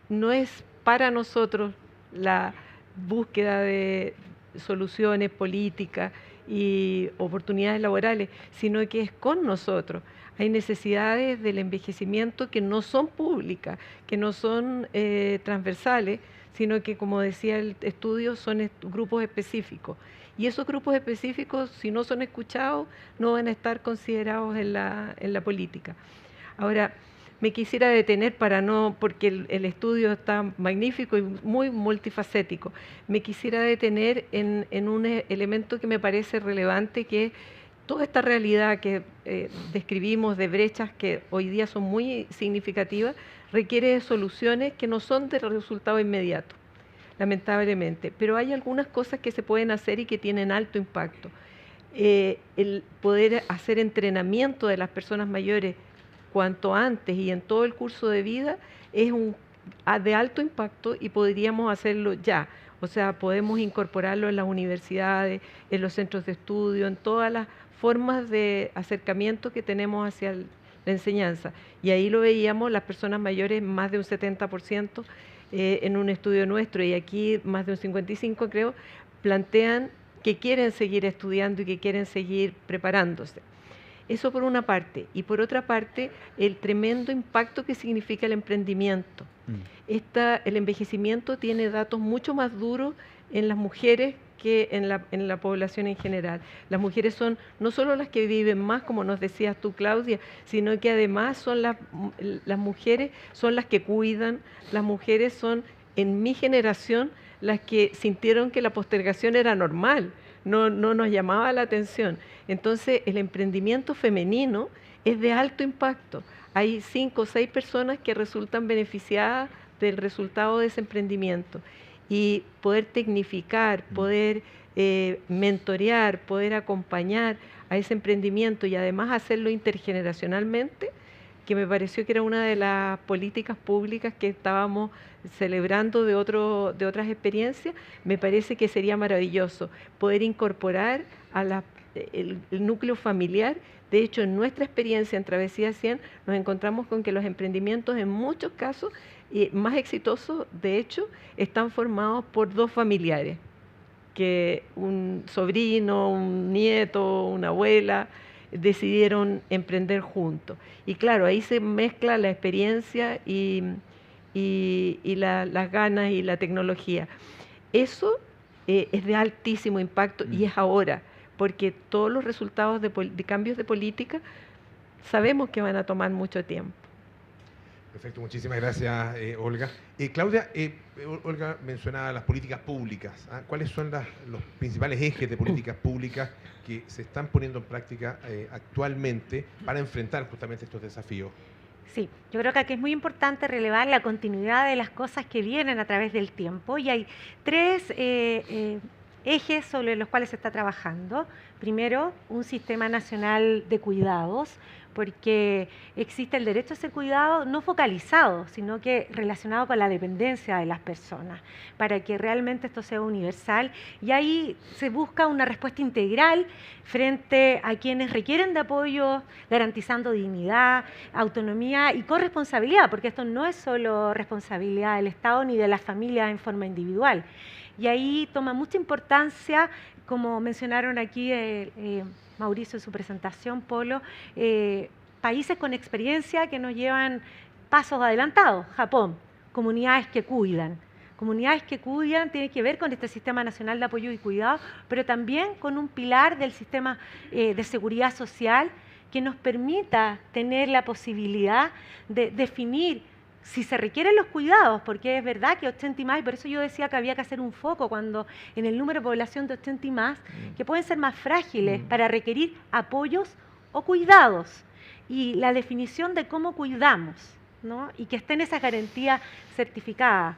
no es para nosotros la búsqueda de soluciones políticas y oportunidades laborales, sino que es con nosotros. Hay necesidades del envejecimiento que no son públicas, que no son transversales, sino que, como decía el estudio, son grupos específicos. Y esos grupos específicos, si no son escuchados, no van a estar considerados en la política. Ahora, me quisiera detener porque el estudio está magnífico y muy multifacético, me quisiera detener en un elemento que me parece relevante, que es toda esta realidad que describimos de brechas que hoy día son muy significativas, requiere de soluciones que no son de resultado inmediato, lamentablemente, pero hay algunas cosas que se pueden hacer y que tienen alto impacto. el poder hacer entrenamiento de las personas mayores cuanto antes y en todo el curso de vida es de alto impacto y podríamos hacerlo ya. O sea, podemos incorporarlo en las universidades, en los centros de estudio, en todas las formas de acercamiento que tenemos hacia la enseñanza. Y ahí lo veíamos, las personas mayores más de un 70% en un estudio nuestro, y aquí más de un 55% creo, plantean que quieren seguir estudiando y que quieren seguir preparándose. Eso por una parte. Y por otra parte, el tremendo impacto que significa el emprendimiento. El envejecimiento tiene datos mucho más duros en las mujeres que en la población en general. Las mujeres son no solo las que viven más, como nos decías tú, Claudia, sino que además son las mujeres son las que cuidan, las mujeres son, en mi generación, las que sintieron que la postergación era normal, no nos llamaba la atención. Entonces, el emprendimiento femenino es de alto impacto. Hay 5 o 6 personas que resultan beneficiadas del resultado de ese emprendimiento. Y poder tecnificar, poder mentorear, poder acompañar a ese emprendimiento y además hacerlo intergeneracionalmente, que me pareció que era una de las políticas públicas que estábamos celebrando de otras experiencias, me parece que sería maravilloso poder incorporar el núcleo familiar. De hecho, en nuestra experiencia en Travesía 100 nos encontramos con que los emprendimientos en muchos casos más exitosos, de hecho, están formados por 2 familiares, que un sobrino, un nieto, una abuela decidieron emprender juntos. Y claro, ahí se mezcla la experiencia y las ganas y la tecnología. Eso es de altísimo impacto y es ahora, porque todos los resultados de cambios de política sabemos que van a tomar mucho tiempo.
Perfecto, muchísimas gracias, Olga. Claudia, Olga mencionaba las políticas públicas. ¿Cuáles son los principales ejes de políticas públicas que se están poniendo en práctica actualmente para enfrentar justamente estos desafíos?
Sí, yo creo que aquí es muy importante relevar la continuidad de las cosas que vienen a través del tiempo, y hay 3 ejes sobre los cuales se está trabajando. Primero, un sistema nacional de cuidados, porque existe el derecho a ese cuidado no focalizado, sino que relacionado con la dependencia de las personas, para que realmente esto sea universal. Y ahí se busca una respuesta integral frente a quienes requieren de apoyo, garantizando dignidad, autonomía y corresponsabilidad, porque esto no es solo responsabilidad del Estado ni de las familias en forma individual. Y ahí toma mucha importancia, como mencionaron aquí Mauricio en su presentación, Polo, países con experiencia que nos llevan pasos adelantados. Japón, comunidades que cuidan. Comunidades que cuidan tiene que ver con este Sistema Nacional de Apoyo y Cuidado, pero también con un pilar del sistema de seguridad social que nos permita tener la posibilidad de definir si se requieren los cuidados, porque es verdad que 80 y más, y por eso yo decía que había que hacer un foco cuando en el número de población de 80 y más, que pueden ser más frágiles para requerir apoyos o cuidados, y la definición de cómo cuidamos, ¿no? Y que estén esas garantías certificadas.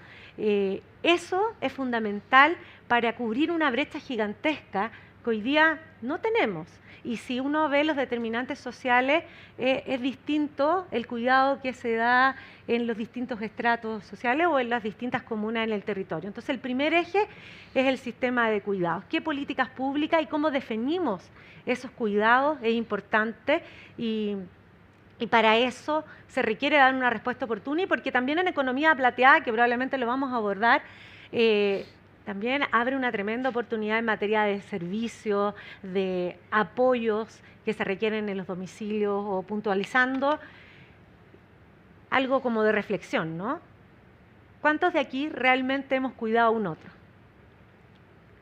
Eso es fundamental para cubrir una brecha gigantesca que hoy día no tenemos. Y si uno ve los determinantes sociales, es distinto el cuidado que se da en los distintos estratos sociales o en las distintas comunas en el territorio. Entonces, el primer eje es el sistema de cuidados. ¿Qué políticas públicas y cómo definimos esos cuidados? Es importante y para eso se requiere dar una respuesta oportuna, y porque también en economía plateada, que probablemente lo vamos a abordar, también abre una tremenda oportunidad en materia de servicios, de apoyos que se requieren en los domicilios, o puntualizando algo como de reflexión, ¿no? ¿Cuántos de aquí realmente hemos cuidado a un otro?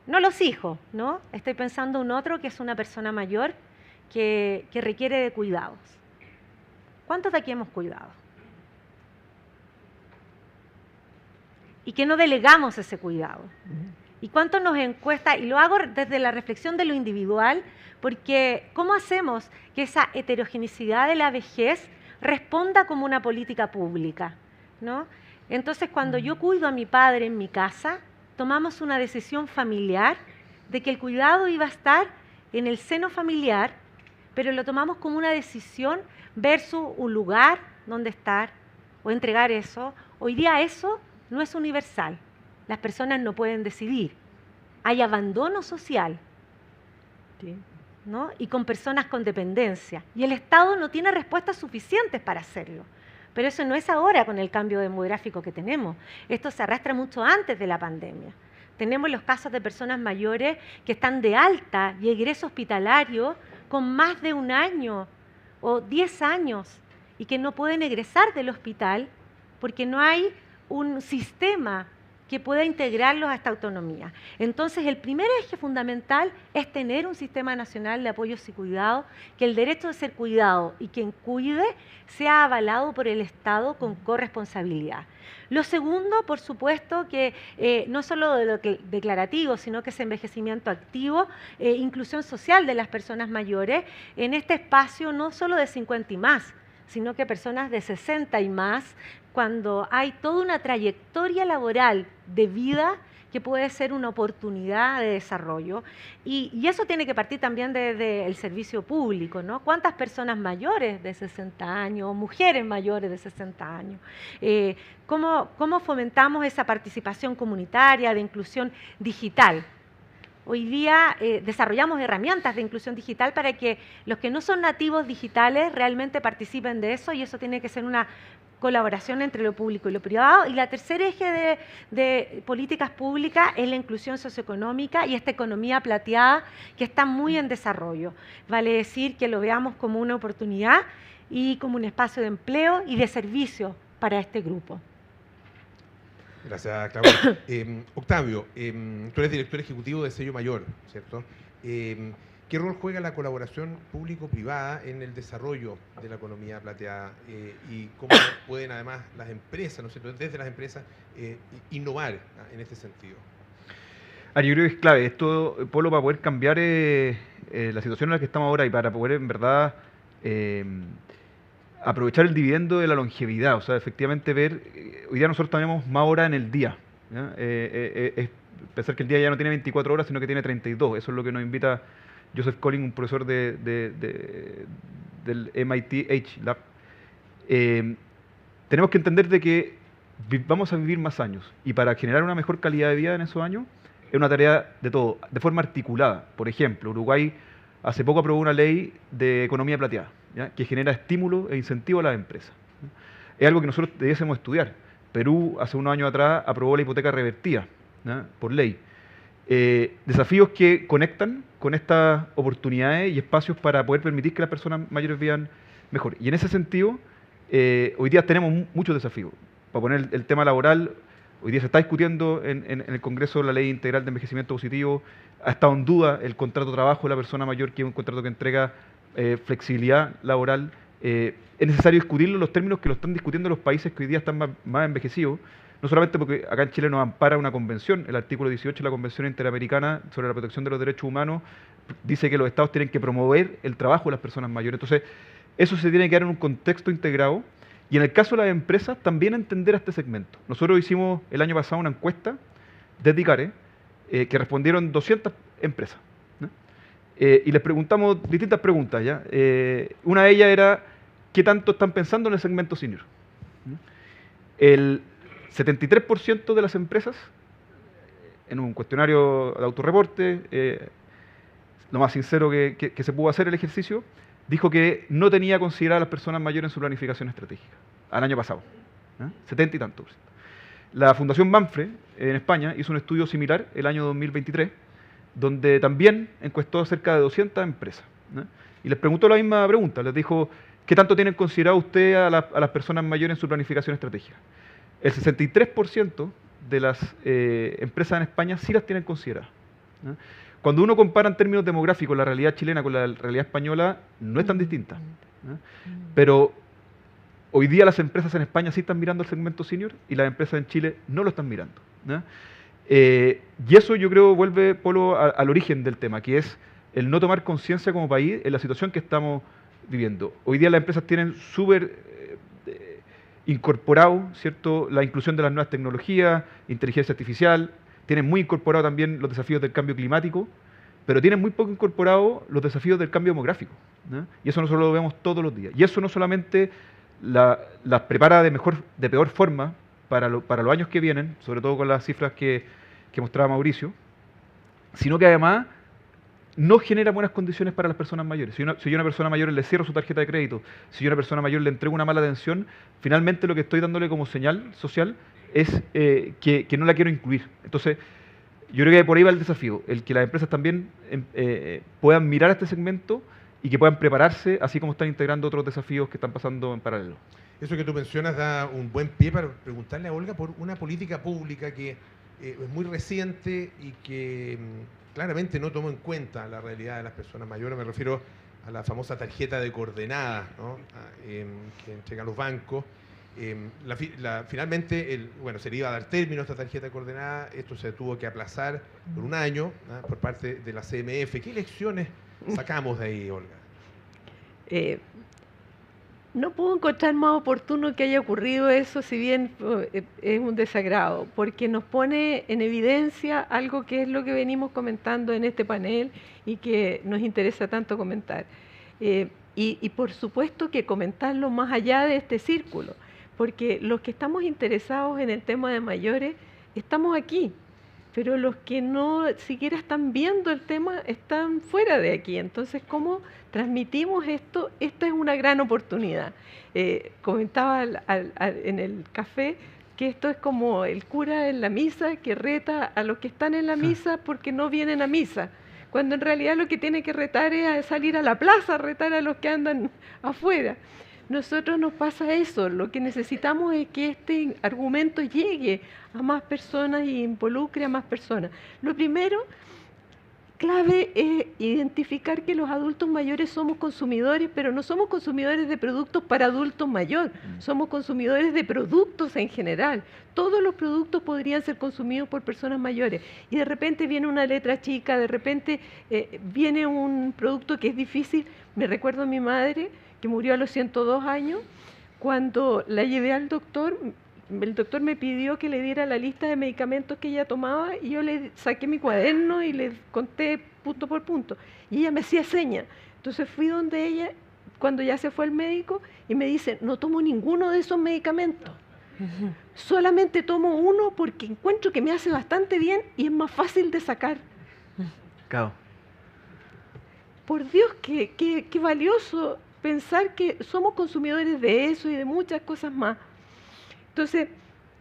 No los hijos, ¿no? Estoy pensando en un otro que es una persona mayor que requiere de cuidados. ¿Cuántos de aquí hemos cuidado? Y que no delegamos ese cuidado. ¿Y cuánto nos encuesta? Y lo hago desde la reflexión de lo individual, porque ¿cómo hacemos que esa heterogeneidad de la vejez responda como una política pública, ¿no? Entonces, cuando yo cuido a mi padre en mi casa, tomamos una decisión familiar de que el cuidado iba a estar en el seno familiar, pero lo tomamos como una decisión versus un lugar donde estar o entregar eso. Hoy día eso no es universal. Las personas no pueden decidir. Hay abandono social, ¿no? Y con personas con dependencia. Y el Estado no tiene respuestas suficientes para hacerlo. Pero eso no es ahora con el cambio demográfico que tenemos. Esto se arrastra mucho antes de la pandemia. Tenemos los casos de personas mayores que están de alta y egreso hospitalario con más de 1 año o 10 años y que no pueden egresar del hospital porque no hay un sistema que pueda integrarlos a esta autonomía. Entonces, el primer eje fundamental es tener un sistema nacional de apoyos y cuidados, que el derecho de ser cuidado y quien cuide sea avalado por el Estado con corresponsabilidad. Lo segundo, por supuesto, que no solo de lo declarativo, sino que es envejecimiento activo, inclusión social de las personas mayores en este espacio no solo de 50 y más, sino que personas de 60 y más, cuando hay toda una trayectoria laboral de vida que puede ser una oportunidad de desarrollo. Y eso tiene que partir también desde el servicio público, ¿no? ¿Cuántas personas mayores de 60 años, mujeres mayores de 60 años? ¿Cómo fomentamos esa participación comunitaria de inclusión digital? Hoy día desarrollamos herramientas de inclusión digital para que los que no son nativos digitales realmente participen de eso, y eso tiene que ser una colaboración entre lo público y lo privado. Y la tercer eje de políticas públicas es la inclusión socioeconómica y esta economía plateada que está muy en desarrollo. Vale decir que lo veamos como una oportunidad y como un espacio de empleo y de servicio para este grupo.
Gracias, Claudia. Octavio, tú eres director ejecutivo de Sello Mayor, ¿cierto? ¿Qué rol juega la colaboración público-privada en el desarrollo de la economía plateada? ¿Y cómo pueden además las empresas, ¿no es cierto?, desde las empresas, innovar en este sentido?
Yo creo que es clave esto, Polo, para poder cambiar la situación en la que estamos ahora y para poder en verdad aprovechar el dividendo de la longevidad. O sea, efectivamente ver, hoy día nosotros tenemos más horas en el día, ¿ya? Es pensar que el día ya no tiene 24 horas, sino que tiene 32. Eso es lo que nos invita Joseph Collins, un profesor del MIT H Lab. Tenemos que entender de que vamos a vivir más años, y para generar una mejor calidad de vida en esos años es una tarea de todo, de forma articulada. Por ejemplo, Uruguay hace poco aprobó una ley de economía plateada, ¿ya?, que genera estímulo e incentivo a las empresas, ¿ya? Es algo que nosotros debiésemos estudiar. Perú hace unos años atrás aprobó la hipoteca revertida, ¿ya?, por ley. Desafíos que conectan con estas oportunidades y espacios para poder permitir que las personas mayores vivan mejor. Y en ese sentido, hoy día tenemos muchos desafíos. Para poner el tema laboral, hoy día se está discutiendo en el Congreso la ley integral de envejecimiento positivo. Ha estado en duda el contrato de trabajo de la persona mayor, que es un contrato que entrega flexibilidad laboral. Es necesario discutirlo en los términos que lo están discutiendo los países que hoy día están más envejecidos. No solamente porque acá en Chile nos ampara una convención, el artículo 18 de la Convención Interamericana sobre la Protección de los Derechos Humanos dice que los estados tienen que promover el trabajo de las personas mayores. Entonces, eso se tiene que dar en un contexto integrado, y en el caso de las empresas, también entender a este segmento. Nosotros hicimos el año pasado una encuesta de DICARE, que respondieron 200 empresas, ¿no? Y les preguntamos distintas preguntas, ¿ya? Una de ellas era, ¿qué tanto están pensando en el segmento senior? ¿no? El 73% de las empresas, en un cuestionario de autorreporte, lo más sincero que se pudo hacer el ejercicio, dijo que no tenía considerada a las personas mayores en su planificación estratégica, al año pasado, ¿eh? 70 y tantos. La Fundación Manfre, en España, hizo un estudio similar el año 2023, donde también encuestó a cerca de 200 empresas, ¿no? Y les preguntó la misma pregunta, les dijo, ¿qué tanto tienen considerado usted a las personas mayores en su planificación estratégica? El 63% de las empresas en España sí las tienen consideradas, ¿no? Cuando uno compara en términos demográficos la realidad chilena con la realidad española, no es tan distinta, ¿no? Pero hoy día las empresas en España sí están mirando el segmento senior y las empresas en Chile no lo están mirando, ¿no? Y eso yo creo vuelve, Polo, al origen del tema, que es el no tomar conciencia como país en la situación que estamos viviendo. Hoy día las empresas tienen súper incorporado, ¿cierto?, la inclusión de las nuevas tecnologías, inteligencia artificial, tienen muy incorporado también los desafíos del cambio climático, pero tienen muy poco incorporado los desafíos del cambio demográfico, ¿no? Y eso nosotros lo vemos todos los días. Y eso no solamente las prepara de peor forma para los años que vienen, sobre todo con las cifras que mostraba Mauricio, sino que además no genera buenas condiciones para las personas mayores. Si yo a una persona mayor le cierro su tarjeta de crédito, si yo a una persona mayor le entrego una mala atención, finalmente lo que estoy dándole como señal social es que no la quiero incluir. Entonces, yo creo que por ahí va el desafío, el que las empresas también puedan mirar a este segmento y que puedan prepararse, así como están integrando otros desafíos que están pasando en paralelo.
Eso que tú mencionas da un buen pie para preguntarle a Olga por una política pública que es muy reciente y que claramente no tomó en cuenta la realidad de las personas mayores. Me refiero a la famosa tarjeta de coordenadas, ¿no? Que entregan los bancos. Finalmente, se le iba a dar término a esta tarjeta de coordenadas. Esto se tuvo que aplazar por un año, ¿no? Por parte de la CMF. ¿Qué lecciones sacamos de ahí, Olga?
No puedo encontrar más oportuno que haya ocurrido eso, si bien es un desagrado, porque nos pone en evidencia algo que es lo que venimos comentando en este panel y que nos interesa tanto comentar. Y por supuesto que comentarlo más allá de este círculo, porque los que estamos interesados en el tema de mayores estamos aquí, pero los que no siquiera están viendo el tema están fuera de aquí. Entonces, ¿cómo transmitimos esto? Esta es una gran oportunidad. Comentaba en el café que esto es como el cura en la misa que reta a los que están en la misa porque no vienen a misa, cuando en realidad lo que tiene que retar es salir a la plaza, a retar a los que andan afuera. Nosotros nos pasa eso, lo que necesitamos es que este argumento llegue a más personas y involucre a más personas. Lo primero, clave, es identificar que los adultos mayores somos consumidores, pero no somos consumidores de productos para adultos mayores, somos consumidores de productos en general. Todos los productos podrían ser consumidos por personas mayores y de repente viene una letra chica, de repente viene un producto que es difícil. Me recuerdo a mi madre, que murió a los 102 años, cuando la llevé al doctor, el doctor me pidió que le diera la lista de medicamentos que ella tomaba y yo le saqué mi cuaderno y le conté punto por punto. Y ella me hacía señas. Entonces fui donde ella, cuando ya se fue al médico, y me dice, no tomo ninguno de esos medicamentos. Solamente tomo uno porque encuentro que me hace bastante bien y es más fácil de sacar.
Claro.
Por Dios, qué valioso pensar que somos consumidores de eso y de muchas cosas más. Entonces,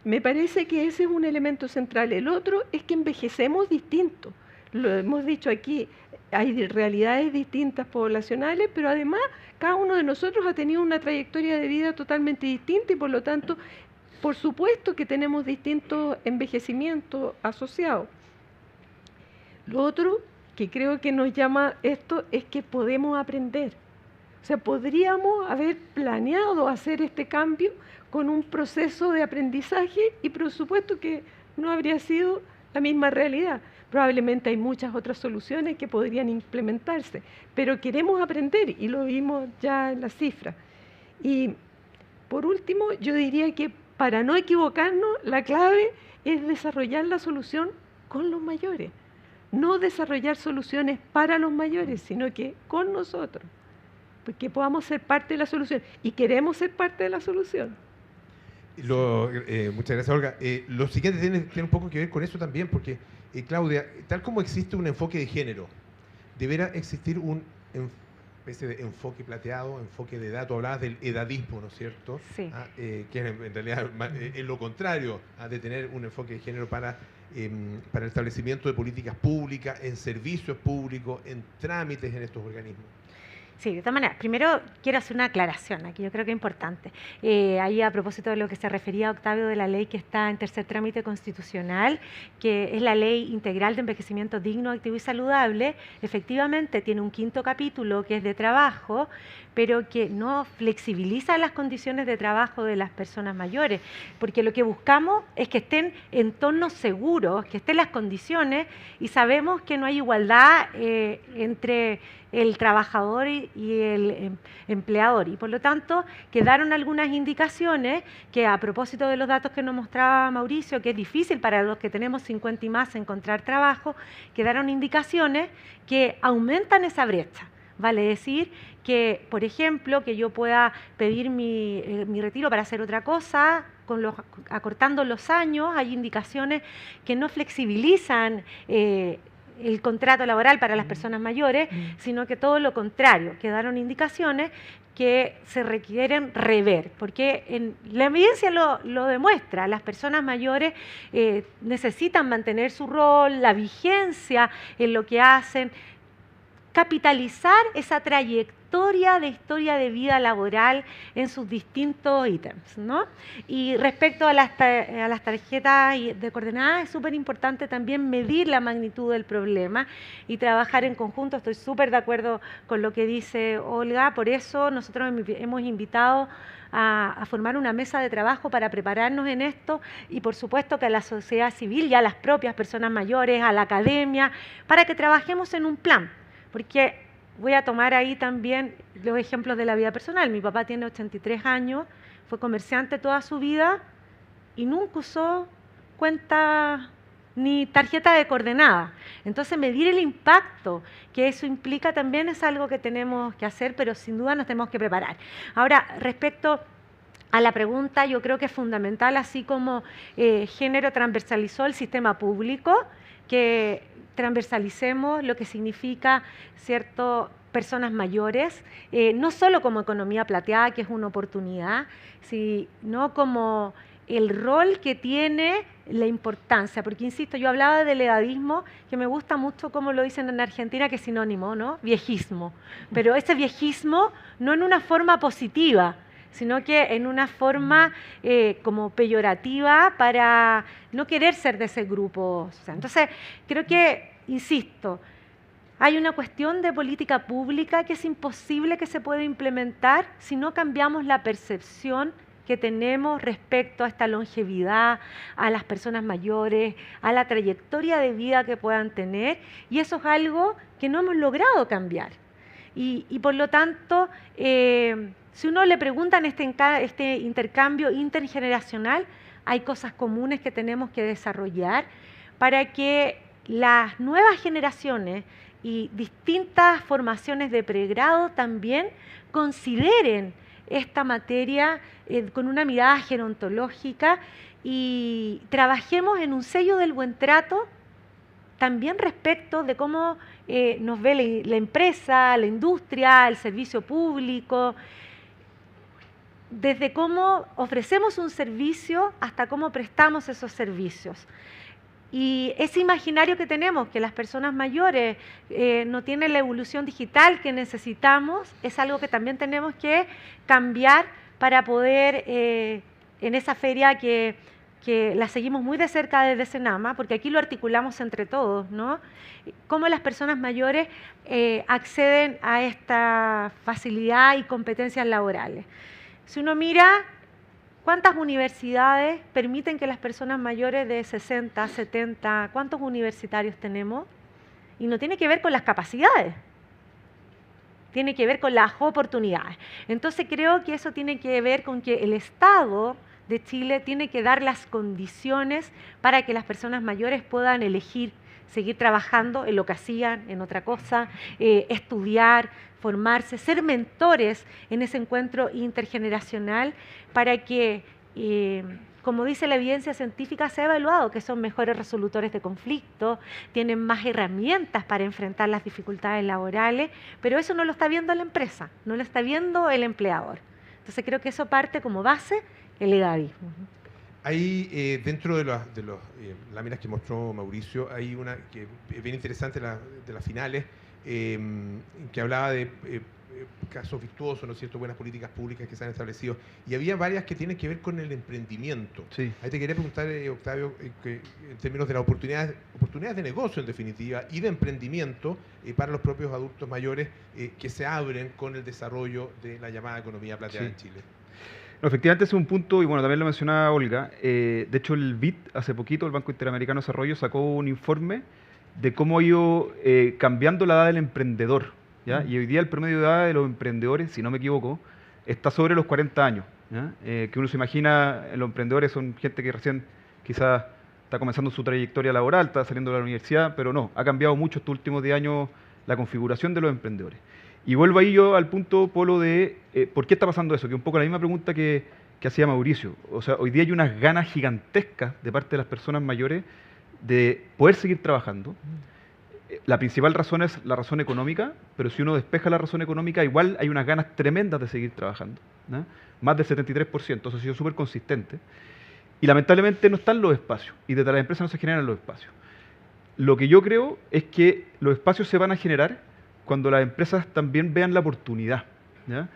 me parece que ese es un elemento central. El otro es que envejecemos distinto. Lo hemos dicho aquí, hay realidades distintas poblacionales, pero además cada uno de nosotros ha tenido una trayectoria de vida totalmente distinta y por lo tanto, por supuesto que tenemos distintos envejecimientos asociados. Lo otro que creo que nos llama esto es que podemos aprender. O sea, podríamos haber planeado hacer este cambio con un proceso de aprendizaje y por supuesto que no habría sido la misma realidad. Probablemente hay muchas otras soluciones que podrían implementarse, pero queremos aprender y lo vimos ya en las cifras. Y por último, yo diría que para no equivocarnos, la clave es desarrollar la solución con los mayores. No desarrollar soluciones para los mayores, sino que con nosotros. Porque podamos ser parte de la solución y queremos ser parte de la solución.
Muchas gracias, Olga. Lo siguiente tiene un poco que ver con eso también, porque, Claudia, tal como existe un enfoque de género, deberá existir una especie de enfoque plateado, enfoque de edad. Tú hablabas del edadismo, ¿no es cierto?
Sí.
Que es en realidad es lo contrario de tener un enfoque de género para el establecimiento de políticas públicas, en servicios públicos, en trámites en estos organismos.
Sí, de todas maneras, primero quiero hacer una aclaración aquí, yo creo que es importante. Ahí a propósito de lo que se refería Octavio de la ley que está en tercer trámite constitucional, que es la Ley Integral de Envejecimiento Digno, Activo y Saludable, efectivamente tiene un 5º capítulo que es de trabajo, pero que no flexibiliza las condiciones de trabajo de las personas mayores, porque lo que buscamos es que estén en entornos seguros, que estén las condiciones, y sabemos que no hay igualdad entre el trabajador y el empleador. Y por lo tanto, quedaron algunas indicaciones que, a propósito de los datos que nos mostraba Mauricio, que es difícil para los que tenemos 50 y más encontrar trabajo, quedaron indicaciones que aumentan esa brecha. Vale decir que, por ejemplo, que yo pueda pedir mi retiro para hacer otra cosa, acortando los años. Hay indicaciones que no flexibilizan el contrato laboral para las personas mayores, sino que todo lo contrario, quedaron indicaciones que se requieren rever, porque la evidencia lo demuestra, las personas mayores necesitan mantener su rol, la vigencia en lo que hacen, capitalizar esa trayectoria de historia de vida laboral en sus distintos ítems, ¿no? Y respecto a las tarjetas de coordenadas, es súper importante también medir la magnitud del problema y trabajar en conjunto. Estoy súper de acuerdo con lo que dice Olga, por eso nosotros hemos invitado a formar una mesa de trabajo para prepararnos en esto, y por supuesto que a la sociedad civil y a las propias personas mayores, a la academia, para que trabajemos en un plan. Porque voy a tomar ahí también los ejemplos de la vida personal. Mi papá tiene 83 años, fue comerciante toda su vida y nunca usó cuenta ni tarjeta de coordenada. Entonces, medir el impacto que eso implica también es algo que tenemos que hacer, pero sin duda nos tenemos que preparar. Ahora, respecto a la pregunta, yo creo que es fundamental, así como género transversalizó el sistema público, que transversalicemos lo que significa, ¿cierto?, personas mayores, no solo como economía plateada, que es una oportunidad, sino como el rol que tiene, la importancia. Porque, insisto, yo hablaba del edadismo, que me gusta mucho como lo dicen en Argentina, que es sinónimo, ¿no? Viejismo. Pero ese viejismo no en una forma positiva, sino que en una forma como peyorativa para no querer ser de ese grupo. O sea, entonces, creo que, insisto, hay una cuestión de política pública que es imposible que se pueda implementar si no cambiamos la percepción que tenemos respecto a esta longevidad, a las personas mayores, a la trayectoria de vida que puedan tener, y eso es algo que no hemos logrado cambiar. Y por lo tanto, si uno le pregunta en este intercambio intergeneracional, hay cosas comunes que tenemos que desarrollar para que las nuevas generaciones y distintas formaciones de pregrado también consideren esta materia con una mirada gerontológica y trabajemos en un sello del buen trato también respecto de cómo nos ve la empresa, la industria, el servicio público, desde cómo ofrecemos un servicio hasta cómo prestamos esos servicios. Y ese imaginario que tenemos, que las personas mayores no tienen la evolución digital que necesitamos, es algo que también tenemos que cambiar para poder, en esa feria que la seguimos muy de cerca desde Senama, porque aquí lo articulamos entre todos, ¿no? Cómo las personas mayores acceden a esta facilidad y competencias laborales. Si uno mira cuántas universidades permiten que las personas mayores de 60, 70, ¿cuántos universitarios tenemos? Y no tiene que ver con las capacidades, tiene que ver con las oportunidades. Entonces creo que eso tiene que ver con que el Estado de Chile tiene que dar las condiciones para que las personas mayores puedan elegir seguir trabajando en lo que hacían, en otra cosa, estudiar, formarse, ser mentores en ese encuentro intergeneracional para que, como dice la evidencia científica, se ha evaluado que son mejores resolutores de conflictos, tienen más herramientas para enfrentar las dificultades laborales, pero eso no lo está viendo la empresa, no lo está viendo el empleador. Entonces creo que eso parte como base el edadismo.
Ahí, dentro de las láminas que mostró Mauricio, hay una que es bien interesante, de las finales, que hablaba de casos virtuosos, ¿no es cierto?, buenas políticas públicas que se han establecido. Y había varias que tienen que ver con el emprendimiento.
Sí.
Ahí te quería preguntar, Octavio, que en términos de las oportunidades de negocio, en definitiva, y de emprendimiento para los propios adultos mayores que se abren con el desarrollo de la llamada economía plateada en Chile.
No, efectivamente ese es un punto, y bueno, también lo mencionaba Olga. De hecho, el BID, hace poquito, el Banco Interamericano de Desarrollo, sacó un informe de cómo ha ido cambiando la edad del emprendedor ¿ya? Y hoy día el promedio de edad de los emprendedores, si no me equivoco, está sobre los 40 años. ¿Ya? Que uno se imagina, los emprendedores son gente que recién quizás está comenzando su trayectoria laboral, está saliendo de la universidad, pero no, ha cambiado mucho estos últimos 10 años la configuración de los emprendedores. Y vuelvo ahí yo al punto, Polo, de por qué está pasando eso, que es un poco la misma pregunta que hacía Mauricio. O sea, hoy día hay unas ganas gigantescas de parte de las personas mayores de poder seguir trabajando. La principal razón es la razón económica, pero si uno despeja la razón económica, igual hay unas ganas tremendas de seguir trabajando, ¿no? Más del 73%, eso ha sido súper consistente. Y lamentablemente no están los espacios, y desde las empresas no se generan los espacios. Lo que yo creo es que los espacios se van a generar cuando las empresas también vean la oportunidad, ¿ya?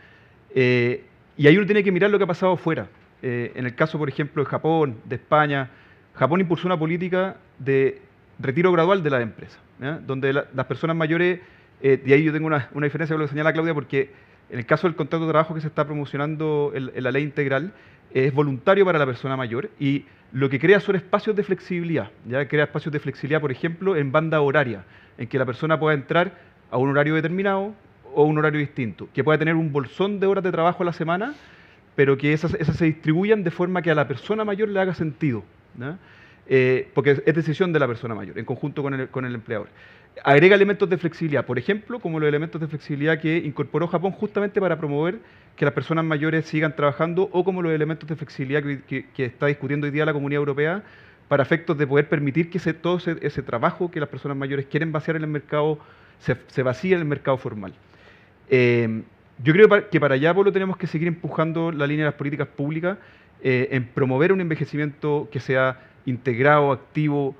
Y ahí uno tiene que mirar lo que ha pasado afuera. En el caso, por ejemplo, de Japón, de España, Japón impulsó una política de retiro gradual de las empresas, ¿ya? Donde las personas mayores, y ahí yo tengo una diferencia con lo que señala Claudia, porque en el caso del contrato de trabajo que se está promocionando en la ley integral, es voluntario para la persona mayor y lo que crea son espacios de flexibilidad, ¿ya? Crea espacios de flexibilidad, por ejemplo, en banda horaria, en que la persona pueda entrar a un horario determinado o un horario distinto, que pueda tener un bolsón de horas de trabajo a la semana, pero que esas se distribuyan de forma que a la persona mayor le haga sentido, ¿ya? Porque es decisión de la persona mayor, en conjunto con el empleador. Agrega elementos de flexibilidad, por ejemplo, como los elementos de flexibilidad que incorporó Japón justamente para promover que las personas mayores sigan trabajando, o como los elementos de flexibilidad que está discutiendo hoy día la Comunidad Europea para efectos de poder permitir que todo ese trabajo que las personas mayores quieren vaciar en el mercado, se vacíe en el mercado formal. Yo creo que para allá, Polo, tenemos que seguir empujando la línea de las políticas públicas en promover un envejecimiento que sea integrado, activo,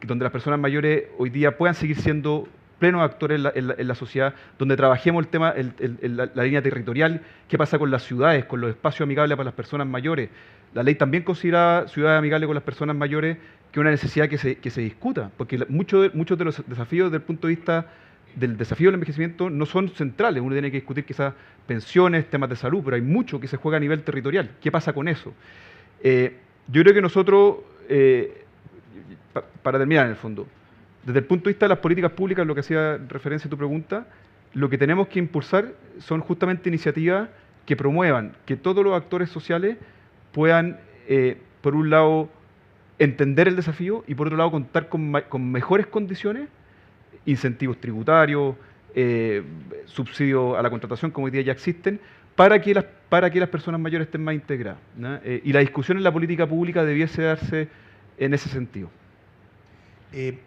donde las personas mayores hoy día puedan seguir siendo plenos actores en la sociedad, donde trabajemos el tema, la línea territorial, qué pasa con las ciudades, con los espacios amigables para las personas mayores. La ley también considera ciudades amigables con las personas mayores, que es una necesidad que se discuta, porque muchos de los desafíos desde el punto de vista del desafío del envejecimiento no son centrales. Uno tiene que discutir quizás pensiones, temas de salud, pero hay mucho que se juega a nivel territorial. ¿Qué pasa con eso? Yo creo que nosotros, para terminar en el fondo, desde el punto de vista de las políticas públicas, lo que hacía referencia a tu pregunta, lo que tenemos que impulsar son justamente iniciativas que promuevan que todos los actores sociales puedan, por un lado, entender el desafío y por otro lado contar con mejores condiciones, incentivos tributarios, subsidios a la contratación, como hoy día ya existen, para que las personas mayores estén más integradas, ¿no? Y la discusión en la política pública debiese darse en ese sentido.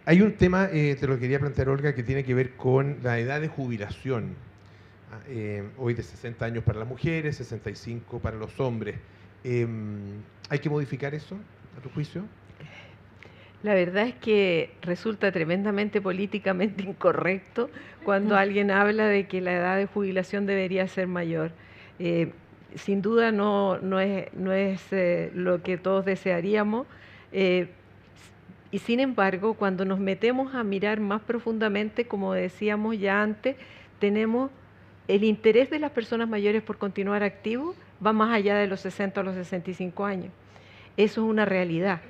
Hay un tema, te lo quería plantear, Olga, que tiene que ver con la edad de jubilación. Hoy de 60 años para las mujeres, 65 para los hombres. ¿Hay que modificar eso, a tu juicio?
La verdad es que resulta tremendamente políticamente incorrecto cuando alguien habla de que la edad de jubilación debería ser mayor. Sin duda no es lo que todos desearíamos. Y sin embargo, cuando nos metemos a mirar más profundamente, como decíamos ya antes, tenemos el interés de las personas mayores por continuar activos, va más allá de los 60 o los 65 años. Eso es una realidad.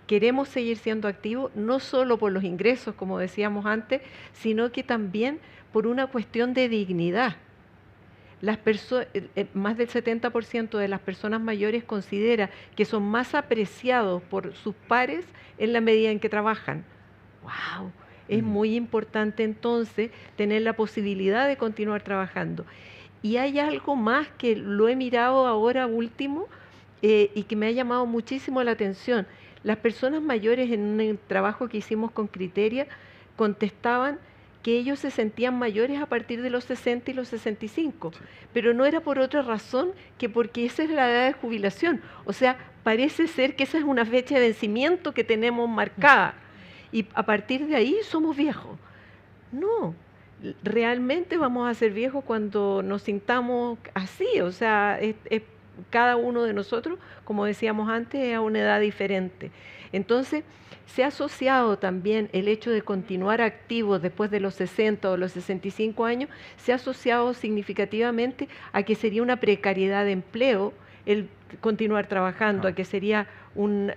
Queremos seguir siendo activos, no solo por los ingresos, como decíamos antes, sino que también por una cuestión de dignidad. Más del 70% de las personas mayores considera que son más apreciados por sus pares en la medida en que trabajan. ¡Wow! Es muy importante entonces tener la posibilidad de continuar trabajando. Y hay algo más que lo he mirado ahora último y que me ha llamado muchísimo la atención. Las personas mayores en un trabajo que hicimos con Criteria contestaban que ellos se sentían mayores a partir de los 60 y los 65, pero no era por otra razón que porque esa es la edad de jubilación. O sea, parece ser que esa es una fecha de vencimiento que tenemos marcada y a partir de ahí somos viejos. No, realmente vamos a ser viejos cuando nos sintamos así, o sea, cada uno de nosotros, como decíamos antes, a una edad diferente. Entonces, se ha asociado también el hecho de continuar activos después de los 60 o los 65 años, se ha asociado significativamente a que sería una precariedad de empleo el continuar trabajando, a que sería una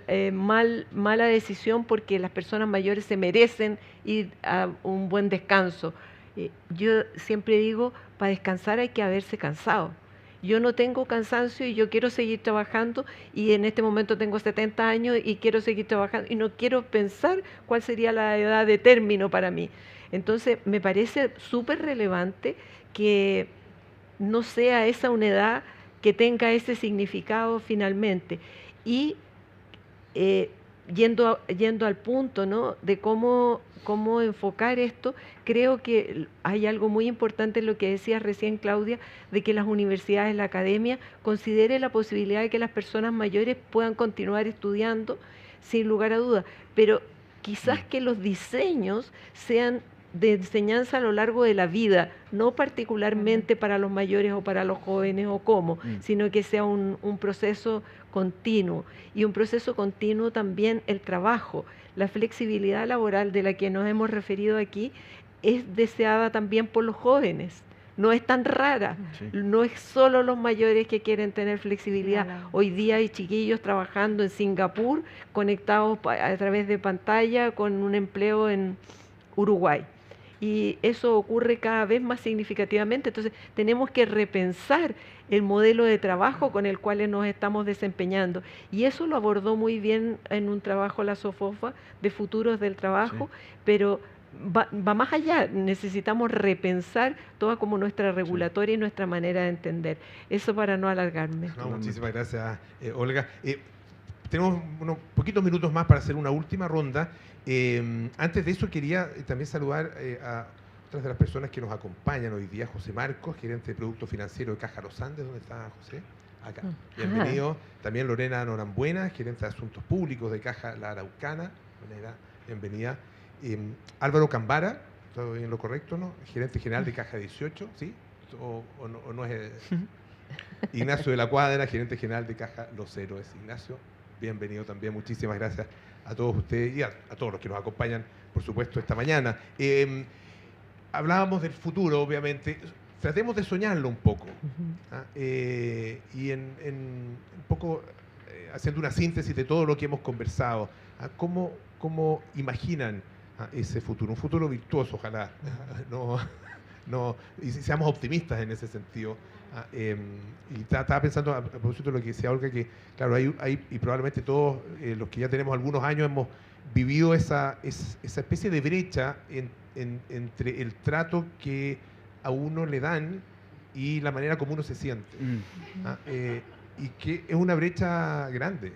mala decisión porque las personas mayores se merecen ir a un buen descanso. Yo siempre digo, para descansar hay que haberse cansado. Yo no tengo cansancio y yo quiero seguir trabajando y en este momento tengo 70 años y quiero seguir trabajando y no quiero pensar cuál sería la edad de término para mí. Entonces, me parece súper relevante que no sea esa una edad que tenga ese significado finalmente. Y yendo al punto, ¿no?, de cómo enfocar esto, creo que hay algo muy importante en lo que decías recién, Claudia, de que las universidades, la academia, considere la posibilidad de que las personas mayores puedan continuar estudiando, sin lugar a dudas, pero quizás que los diseños sean de enseñanza a lo largo de la vida, no particularmente para los mayores o para los jóvenes o cómo, sino que sea un proceso continuo. Y un proceso continuo también el trabajo. La flexibilidad laboral de la que nos hemos referido aquí es deseada también por los jóvenes. No es tan rara, no es solo los mayores que quieren tener flexibilidad. Hoy día hay chiquillos trabajando en Singapur, conectados a través de pantalla con un empleo en Uruguay. Y eso ocurre cada vez más significativamente. Entonces, tenemos que repensar el modelo de trabajo con el cual nos estamos desempeñando. Y eso lo abordó muy bien en un trabajo la SOFOFA de futuros del trabajo, pero va más allá. Necesitamos repensar toda como nuestra regulatoria y nuestra manera de entender. Eso para no alargarme.
No, muchísimas gracias, Olga. Tenemos unos poquitos minutos más para hacer una última ronda. Antes de eso quería también saludar a otras de las personas que nos acompañan hoy día. José Marcos, gerente de Producto Financiero de Caja Los Andes. ¿Dónde está José? Acá. Bienvenido. También Lorena Norambuena, gerente de Asuntos Públicos de Caja La Araucana. Bienvenida. Álvaro Cambara, ¿estoy en lo correcto, no? Gerente general de Caja 18, ¿sí? ¿O no es? Ignacio de la Cuadra, gerente general de Caja Los Héroes. Ignacio, bienvenido también. Muchísimas gracias a todos ustedes y a todos los que nos acompañan, por supuesto, esta mañana. Hablábamos del futuro, obviamente. Tratemos de soñarlo un poco. Y un poco haciendo una síntesis de todo lo que hemos conversado. ¿Cómo imaginan ese futuro? Un futuro virtuoso, ojalá. Y seamos optimistas en ese sentido. Y estaba pensando a propósito de lo que decía Olga, que claro, hay y probablemente todos los que ya tenemos algunos años hemos vivido esa especie de brecha entre el trato que a uno le dan y la manera como uno se siente. Y que es una brecha grande.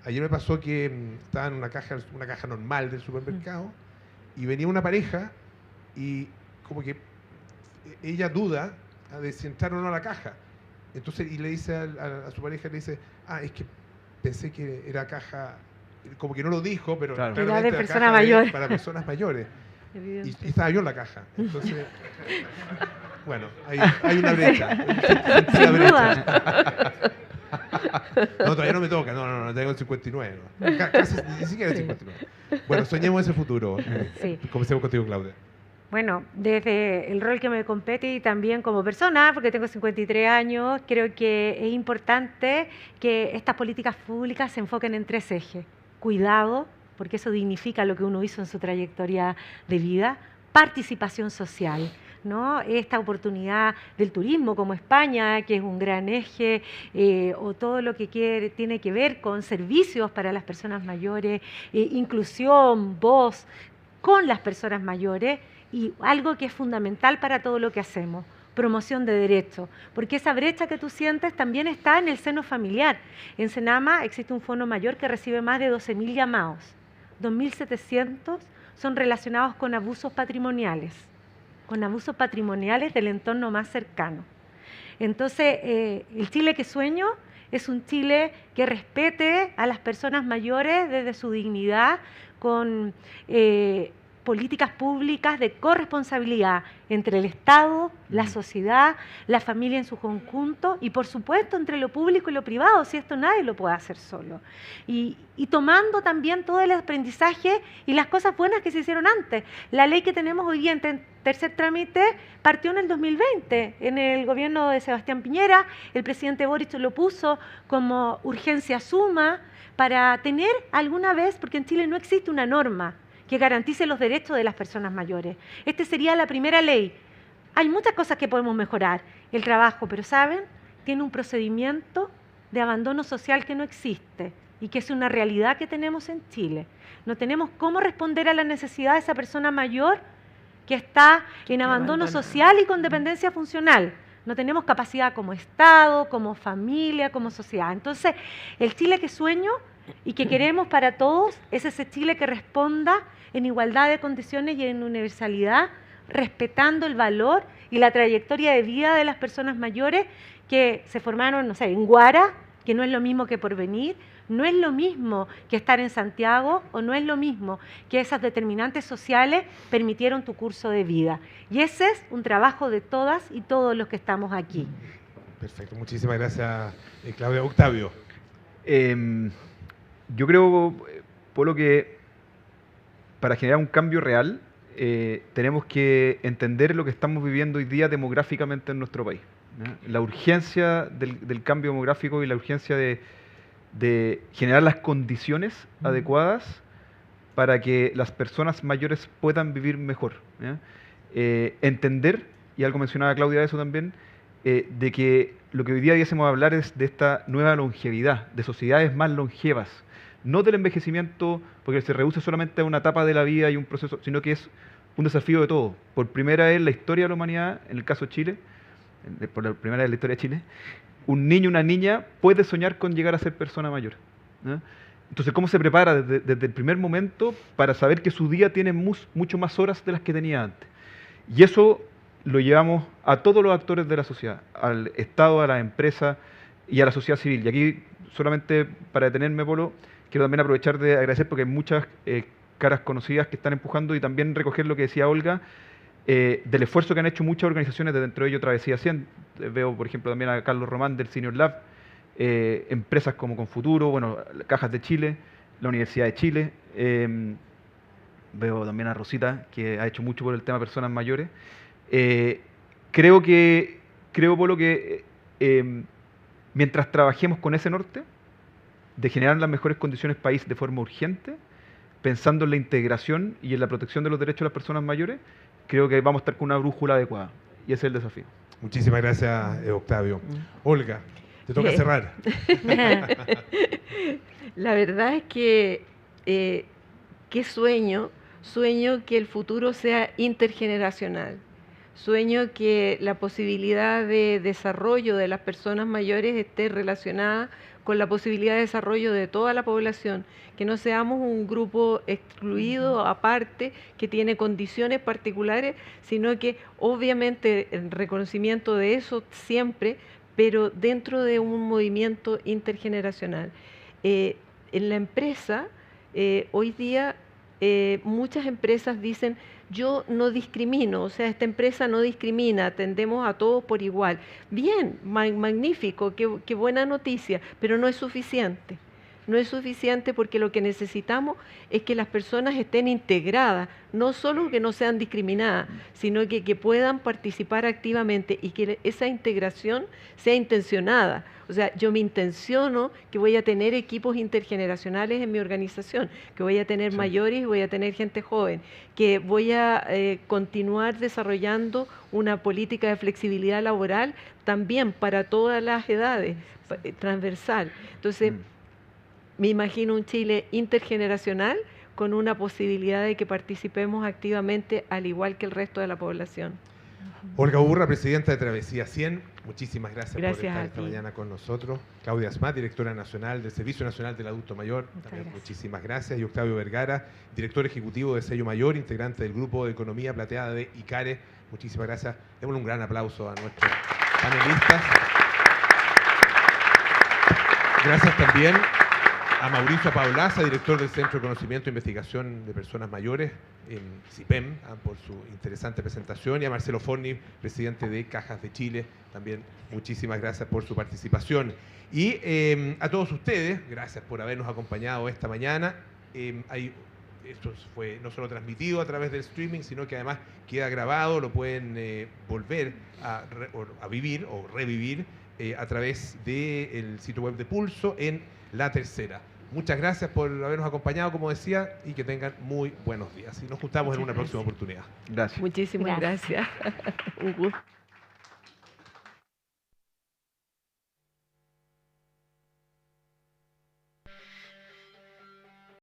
Ayer me pasó que estaba en una caja normal del supermercado y venía una pareja y como que ella duda de si entrar o no a la caja. Entonces, y le dice a su pareja, le dice, es que pensé que era caja, como que no lo dijo, pero
claro, era de personas mayores.
Para personas mayores. Y estaba yo en la caja. Entonces, bueno, hay una brecha. Sentí la brecha. No, todavía no me toca, no, tengo el 59. Casi, ni siquiera el 59. Bueno, soñemos ese futuro. Comencemos contigo, Claudia.
Bueno, desde el rol que me compete y también como persona, porque tengo 53 años, creo que es importante que estas políticas públicas se enfoquen en 3 ejes. Cuidado, porque eso dignifica lo que uno hizo en su trayectoria de vida. Participación social, ¿no? Esta oportunidad del turismo como España, que es un gran eje, o todo lo que tiene que ver con servicios para las personas mayores, inclusión, voz con las personas mayores, y algo que es fundamental para todo lo que hacemos, promoción de derechos, porque esa brecha que tú sientes también está en el seno familiar. En Senama existe un fondo mayor que recibe más de 12.000 llamados, 2.700 son relacionados con abusos patrimoniales del entorno más cercano. Entonces, el Chile que sueño es un Chile que respete a las personas mayores desde su dignidad, con políticas públicas de corresponsabilidad entre el Estado, la sociedad, la familia en su conjunto y, por supuesto, entre lo público y lo privado, si esto nadie lo puede hacer solo. Y tomando también todo el aprendizaje y las cosas buenas que se hicieron antes. La ley que tenemos hoy día en tercer trámite partió en el 2020, en el gobierno de Sebastián Piñera. El presidente Boric lo puso como urgencia suma para tener alguna vez, porque en Chile no existe una norma que garantice los derechos de las personas mayores. Esta sería la primera ley. Hay muchas cosas que podemos mejorar. El trabajo, pero ¿saben? Tiene un procedimiento de abandono social que no existe y que es una realidad que tenemos en Chile. No tenemos cómo responder a la necesidad de esa persona mayor que está en abandono social y con dependencia funcional. No tenemos capacidad como Estado, como familia, como sociedad. Entonces, el Chile que sueño y que queremos para todos es ese Chile que responda en igualdad de condiciones y en universalidad, respetando el valor y la trayectoria de vida de las personas mayores que se formaron, no sé, en Guara, que no es lo mismo que Porvenir, no es lo mismo que estar en Santiago o no es lo mismo que esas determinantes sociales permitieron tu curso de vida. Y ese es un trabajo de todas y todos los que estamos aquí.
Perfecto, muchísimas gracias, Claudia. Octavio.
Yo creo, Polo, que para generar un cambio real tenemos que entender lo que estamos viviendo hoy día demográficamente en nuestro país, ¿no? La urgencia del cambio demográfico y la urgencia de generar las condiciones adecuadas para que las personas mayores puedan vivir mejor, ¿ya? Entender, y algo mencionaba Claudia eso también, de que lo que hoy día debiésemos hablar es de esta nueva longevidad, de sociedades más longevas, no del envejecimiento, porque se reduce solamente a una etapa de la vida y un proceso, sino que es un desafío de todo. Por primera vez en la historia de la humanidad, en el caso de Chile, por la primera vez en la historia de Chile, un niño, una niña puede soñar con llegar a ser persona mayor, ¿no? Entonces, ¿cómo se prepara desde el primer momento para saber que su día tiene mucho más horas de las que tenía antes? Y eso lo llevamos a todos los actores de la sociedad, al Estado, a la empresa y a la sociedad civil. Y aquí, solamente para detenerme, Polo, quiero también aprovechar de agradecer porque hay muchas caras conocidas que están empujando y también recoger lo que decía Olga, del esfuerzo que han hecho muchas organizaciones, de dentro de ello Travesía 100, veo por ejemplo también a Carlos Román del Senior Lab, empresas como Confuturo, bueno, Cajas de Chile, la Universidad de Chile, veo también a Rosita, que ha hecho mucho por el tema de personas mayores. Creo, Polo, que mientras trabajemos con ese norte, de generar las mejores condiciones país de forma urgente, pensando en la integración y en la protección de los derechos de las personas mayores, creo que vamos a estar con una brújula adecuada. Y ese es el desafío.
Muchísimas gracias, Octavio. Olga, te toca cerrar.
La verdad es que qué sueño que el futuro sea intergeneracional. Sueño que la posibilidad de desarrollo de las personas mayores esté relacionada con la posibilidad de desarrollo de toda la población, que no seamos un grupo excluido, aparte, que tiene condiciones particulares, sino que obviamente el reconocimiento de eso siempre, pero dentro de un movimiento intergeneracional. En la empresa, hoy día, muchas empresas dicen, yo no discrimino, o sea, esta empresa no discrimina, atendemos a todos por igual. Bien, magnífico, qué buena noticia, pero no es suficiente. No es suficiente porque lo que necesitamos es que las personas estén integradas, no solo que no sean discriminadas, sino que puedan participar activamente y que esa integración sea intencionada. O sea, yo me intenciono que voy a tener equipos intergeneracionales en mi organización, que voy a tener mayores y voy a tener gente joven, que voy a continuar desarrollando una política de flexibilidad laboral también para todas las edades, transversal. Entonces, me imagino un Chile intergeneracional con una posibilidad de que participemos activamente al igual que el resto de la población.
Olga Urra, presidenta de Travesía 100, muchísimas gracias por estar esta
ti.
mañana con nosotros. Claudia Asmat, directora nacional del Servicio Nacional del Adulto Mayor, también
gracias.
Muchísimas gracias. Y Octavio Vergara, director ejecutivo de Sello Mayor, integrante del Grupo de Economía Plateada de ICARE. Muchísimas gracias. Démosle un gran aplauso a nuestros panelistas. Gracias también a Mauricio Paulaza, director del Centro de Conocimiento e Investigación de Personas Mayores, en CIPEM, por su interesante presentación, y a Marcelo Forni, presidente de Cajas de Chile, también muchísimas gracias por su participación. Y a todos ustedes, gracias por habernos acompañado esta mañana. Esto fue no solo transmitido a través del streaming, sino que además queda grabado, lo pueden volver a vivir o revivir a través del sitio web de Pulso en La Tercera. Muchas gracias por habernos acompañado, como decía, y que tengan muy buenos días. Y nos juntamos en una próxima oportunidad.
Gracias.
Muchísimas gracias. Un gusto.